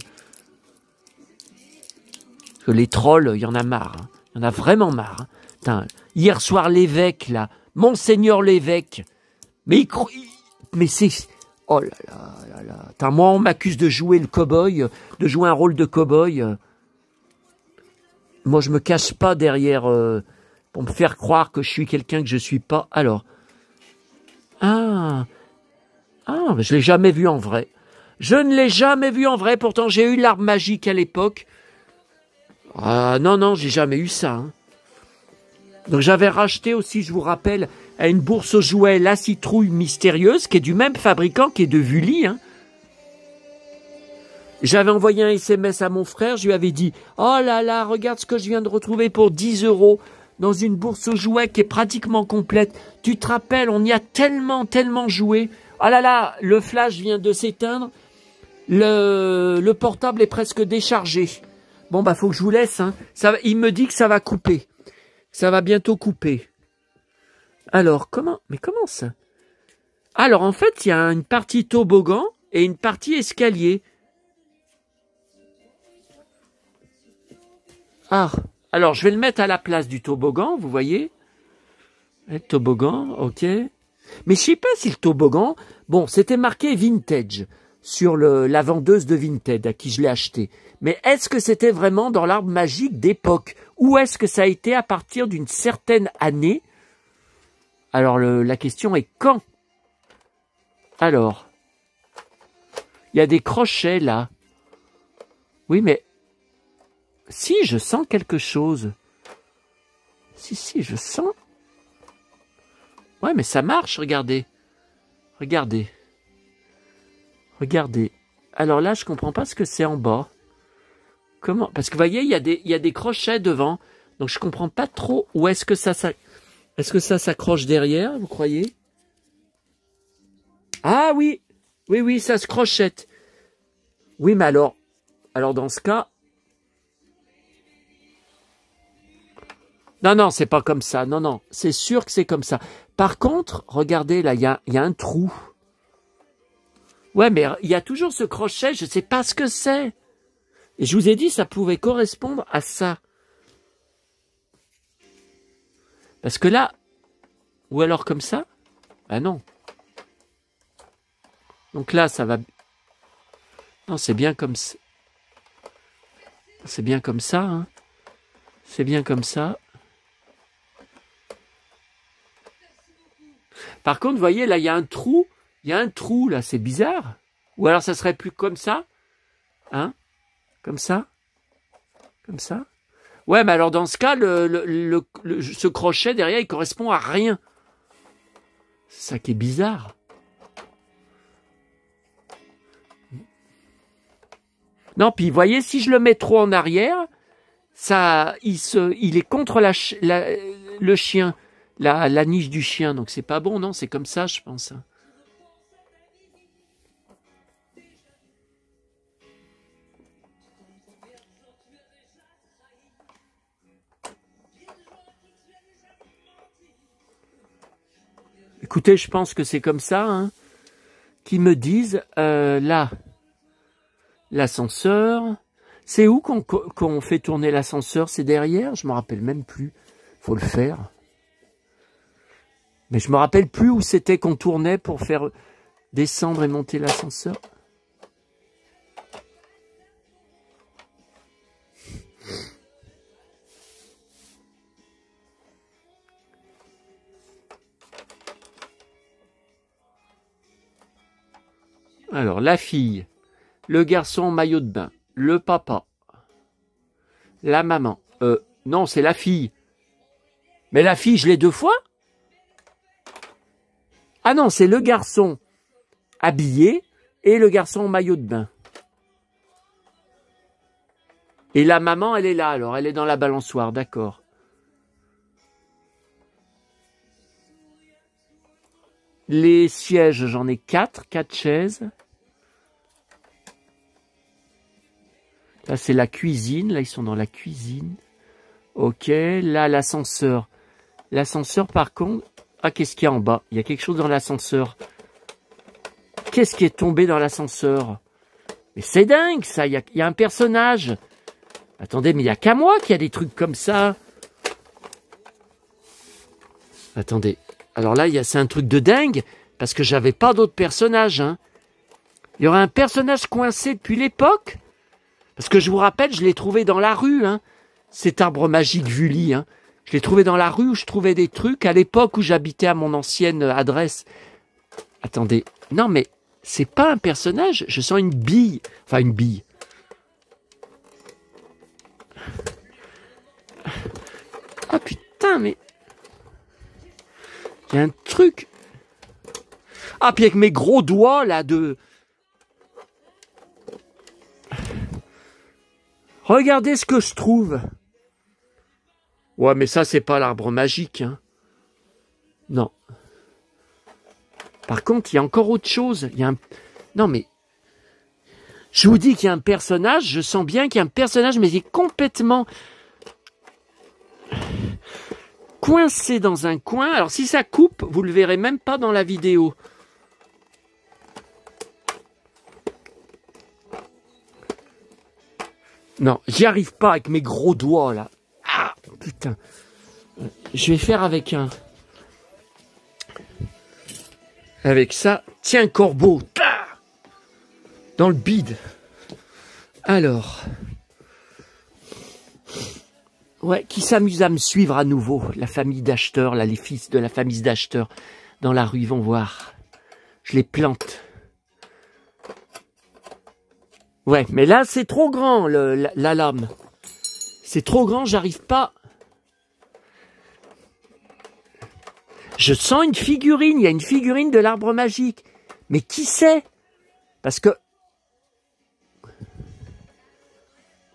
que les trolls, il y en a marre. Hein. Il y en a vraiment marre. Hein. Putain, hier soir, l'évêque, là, Monseigneur l'évêque, mais c'est... Oh là là. Putain, moi, on m'accuse de jouer le cow-boy, de jouer un rôle de cow-boy. Moi, je me cache pas derrière pour me faire croire que je suis quelqu'un que je suis pas. Alors... mais je l'ai jamais vu en vrai. Je ne l'ai jamais vu en vrai, pourtant j'ai eu l'arbre magique à l'époque. Ah non, j'ai jamais eu ça. Hein. Donc j'avais racheté aussi, je vous rappelle, à une bourse aux jouets la citrouille mystérieuse, qui est du même fabricant, qui est de Vully. Hein. J'avais envoyé un SMS à mon frère, je lui avais dit « Oh là là, regarde ce que je viens de retrouver pour 10 € dans une bourse aux jouets qui est pratiquement complète. Tu te rappelles, on y a tellement joué. Ah là là, le flash vient de s'éteindre. Le portable est presque déchargé. Bon, bah, faut que je vous laisse. Hein. Il me dit que ça va couper. Ça va bientôt couper. Alors, comment ça? Alors, en fait, il y a une partie toboggan et une partie escalier. Ah, alors je vais le mettre à la place du toboggan, vous voyez? Le toboggan, ok. Mais je sais pas si le toboggan... Bon, c'était marqué vintage sur la vendeuse de Vinted à qui je l'ai acheté. Mais est-ce que c'était vraiment dans l'arbre magique d'époque? Ou est-ce que ça a été à partir d'une certaine année? Alors, la question est quand? Alors, il y a des crochets là. Oui, mais... Si, je sens quelque chose. Si, je sens... Ouais, mais ça marche, regardez. Regardez. Alors là, je comprends pas ce que c'est en bas. Comment? Parce que vous voyez, il y a des crochets devant. Donc je comprends pas trop où est-ce que ça s'accroche derrière, vous croyez? Ah oui, ça se crochette. Oui, mais alors dans ce cas... Non, c'est pas comme ça. Non, c'est sûr que c'est comme ça. Par contre, regardez, là, il y a un trou. Ouais, mais il y a toujours ce crochet, je sais pas ce que c'est. Et je vous ai dit, ça pouvait correspondre à ça. Parce que là, ou alors comme ça, ah non. Donc là, ça va... Non, c'est bien comme ça. C'est bien comme ça, hein. C'est bien comme ça. Par contre, vous voyez, là, il y a un trou. Il y a un trou, là, c'est bizarre. Ou alors, ça serait plus comme ça. Hein? Comme ça. Ouais, mais alors dans ce cas, ce crochet derrière, il correspond à rien. C'est ça qui est bizarre. Non, puis vous voyez, si je le mets trop en arrière, ça, il est contre le chien, la niche du chien. Donc c'est pas bon, non, c'est comme ça, je pense. Écoutez, je pense que c'est comme ça, hein, qu'ils me disent, là, l'ascenseur, c'est où qu'on fait tourner l'ascenseur? C'est derrière? Je me rappelle même plus. Faut le faire. Mais je me rappelle plus où c'était qu'on tournait pour faire descendre et monter l'ascenseur. Alors, la fille, le garçon en maillot de bain, le papa, la maman. Non, c'est la fille. Mais la fille, je l'ai 2 fois? Ah non, c'est le garçon habillé et le garçon en maillot de bain. Et la maman, elle est là, alors elle est dans la balançoire, d'accord. Les sièges, j'en ai 4 chaises. Là, c'est la cuisine. Là, ils sont dans la cuisine. Ok. Là, l'ascenseur. L'ascenseur, par contre... Ah, qu'est-ce qu'il y a en bas? Il y a quelque chose dans l'ascenseur. Qu'est-ce qui est tombé dans l'ascenseur? Mais c'est dingue, ça. Il y a un personnage. Attendez, mais il n'y a qu'à moi qu'il y a des trucs comme ça. Attendez. Alors là, c'est un truc de dingue. Parce que j'avais pas d'autres personnages. Hein. Il y aurait un personnage coincé depuis l'époque. Parce que je vous rappelle, je l'ai trouvé dans la rue, hein, cet arbre magique Vully. Hein. Je l'ai trouvé dans la rue où je trouvais des trucs à l'époque où j'habitais à mon ancienne adresse. Attendez, non mais c'est pas un personnage, je sens une bille. Enfin une bille. Ah putain, mais... Il y a un truc... Ah, puis avec mes gros doigts là de... Regardez ce que je trouve. Ouais, mais ça, c'est pas l'arbre magique. Hein. Non. Par contre, il y a encore autre chose. Il y a un... Non, mais... Je vous dis qu'il y a un personnage. Je sens bien qu'il y a un personnage, mais il est complètement... coincé dans un coin. Alors, si ça coupe, vous le verrez même pas dans la vidéo. Non, j'y arrive pas avec mes gros doigts, là. Ah, putain. Je vais faire avec un... Avec ça. Tiens, corbeau. Dans le bide. Alors. Ouais, qui s'amuse à me suivre à nouveau. La famille d'acheteurs, là, les fils de la famille d'acheteurs. Dans la rue, ils vont voir. Je les plante. Ouais, mais là, c'est trop grand, la lame. C'est trop grand, j'arrive pas. Je sens une figurine, il y a une figurine de l'arbre magique. Mais qui c'est? Parce que...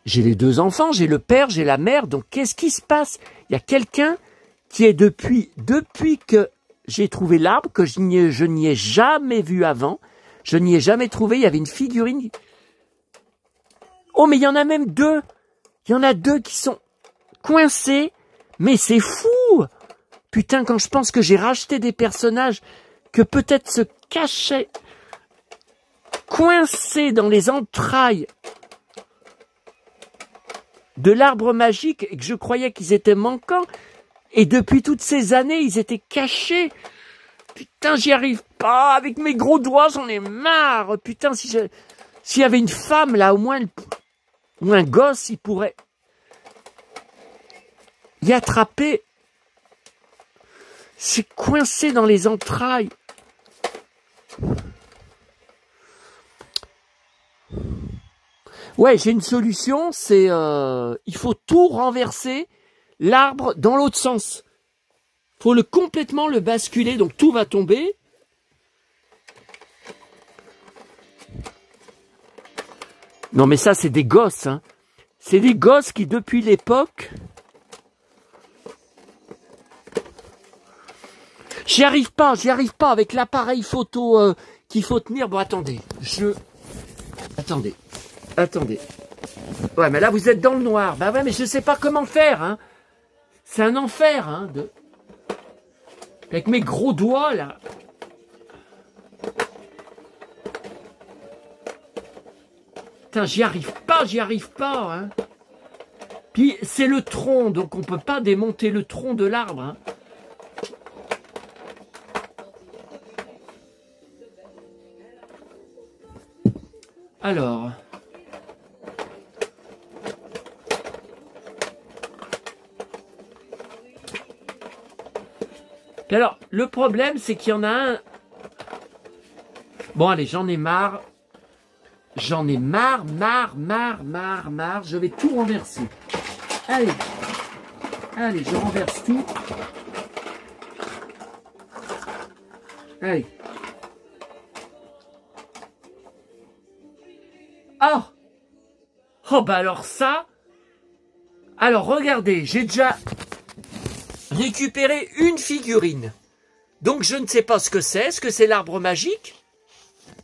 J'ai les 2 enfants, j'ai le père, j'ai la mère, donc qu'est-ce qui se passe? Il y a quelqu'un qui est depuis que j'ai trouvé l'arbre, que je n'y ai jamais vu avant, je n'y ai jamais trouvé, il y avait une figurine... Oh, mais il y en a même 2. Il y en a 2 qui sont coincés. Mais c'est fou. Putain, quand je pense que j'ai racheté des personnages que peut-être se cachaient coincés dans les entrailles de l'arbre magique et que je croyais qu'ils étaient manquants. Et depuis toutes ces années, ils étaient cachés. Putain, j'y arrive pas. Avec mes gros doigts, j'en ai marre. Putain, s'il y avait une femme là, au moins... Ou un gosse, il pourrait y attraper. C'est coincé dans les entrailles. Ouais, j'ai une solution, c'est il faut tout renverser, l'arbre dans l'autre sens. Faut complètement le basculer, donc tout va tomber. Non mais ça c'est des gosses, hein. C'est des gosses qui depuis l'époque... J'y arrive pas avec l'appareil photo qu'il faut tenir. Bon attendez, Attendez. Ouais, mais là, vous êtes dans le noir. Bah ouais, mais je sais pas comment faire, hein. C'est un enfer, hein, avec mes gros doigts, là. Putain, j'y arrive pas, hein. Puis, c'est le tronc, donc on peut pas démonter le tronc de l'arbre, hein. Alors... Et alors, le problème, c'est qu'il y en a un... Bon, allez, j'en ai marre. J'en ai marre. Je vais tout renverser. Allez, je renverse tout. Allez. Oh, bah alors ça... Alors, regardez, j'ai déjà... récupérer une figurine. Donc je ne sais pas ce que c'est. Est-ce que c'est l'arbre magique?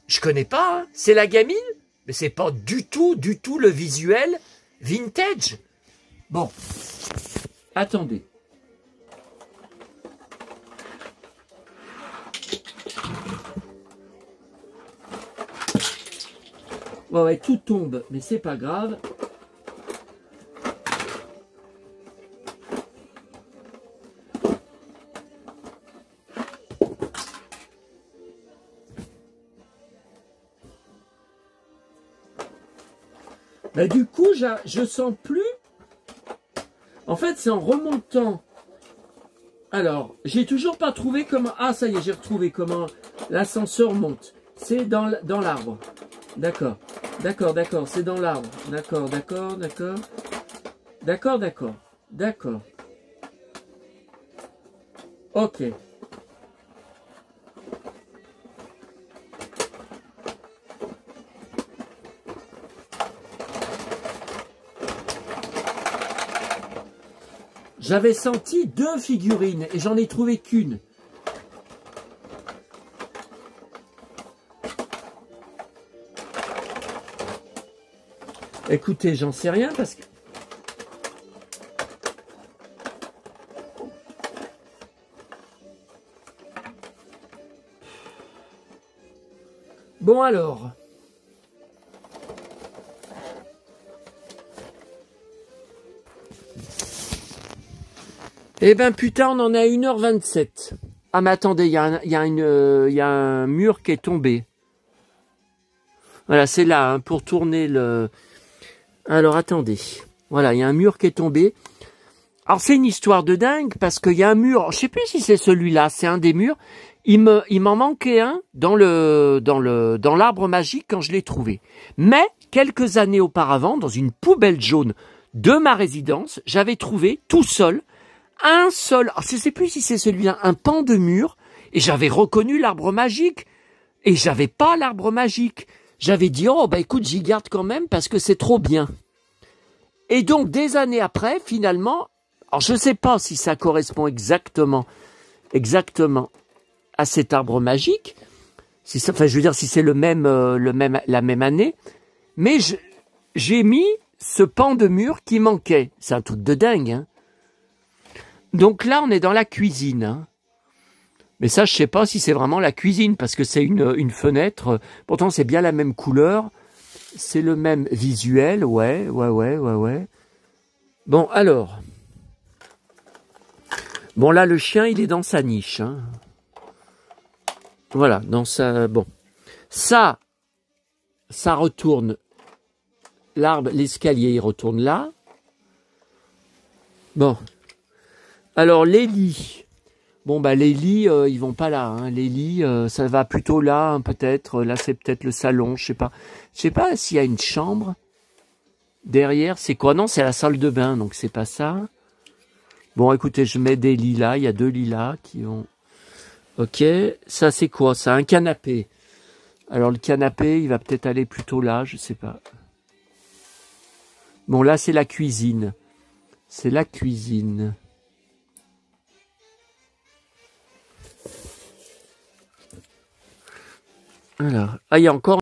Je connais pas, hein. C'est la gamine? Mais c'est pas du tout le visuel vintage. Bon. Attendez. Ouais, tout tombe, mais c'est pas grave. Bah, du coup, je sens plus. En fait, c'est en remontant. Alors, j'ai toujours pas trouvé comment... Ah, ça y est, j'ai retrouvé comment l'ascenseur monte. C'est dans l'arbre. D'accord. C'est dans l'arbre. D'accord. Ok. J'avais senti 2 figurines et j'en ai trouvé qu'une. Écoutez, j'en sais rien parce que... Bon alors... Eh ben putain, on en a 1h27. Ah mais attendez, il y a un mur qui est tombé. Voilà, c'est là, hein, pour tourner le... Alors attendez. Voilà, il y a un mur qui est tombé. Alors c'est une histoire de dingue, parce qu'il y a un mur, je sais plus si c'est celui-là, c'est un des murs. Il m'en manquait un dans l'arbre magique quand je l'ai trouvé. Mais, quelques années auparavant, dans une poubelle jaune de ma résidence, j'avais trouvé tout seul un seul, je ne sais plus si c'est celui-là, un pan de mur, et j'avais reconnu l'arbre magique, et j'avais pas l'arbre magique. J'avais dit, oh bah écoute, j'y garde quand même parce que c'est trop bien. Et donc, des années après, finalement, alors je ne sais pas si ça correspond exactement à cet arbre magique, si ça, enfin je veux dire si c'est la même année, mais j'ai mis ce pan de mur qui manquait. C'est un truc de dingue, hein. Donc là, on est dans la cuisine. Hein. Mais ça, je sais pas si c'est vraiment la cuisine, parce que c'est une fenêtre. Pourtant, c'est bien la même couleur. C'est le même visuel. Ouais. Bon, alors. Bon, là, le chien, il est dans sa niche. Hein. Voilà, dans sa... Bon. Ça retourne. L'arbre, l'escalier, il retourne là. Bon. Alors, les lits. Bon, bah, les lits, ils vont pas là. Hein. Les lits, ça va plutôt là, hein, peut-être. Là, c'est peut-être le salon, je sais pas. Je sais pas s'il y a une chambre. Derrière, c'est quoi? Non, c'est la salle de bain, donc c'est pas ça. Bon, écoutez, je mets des lilas. Il y a 2 lilas qui ont... Ok, ça c'est quoi? Ça, un canapé. Alors le canapé, il va peut-être aller plutôt là, je sais pas. Bon, là c'est la cuisine. C'est la cuisine. Alors, ah, il y a encore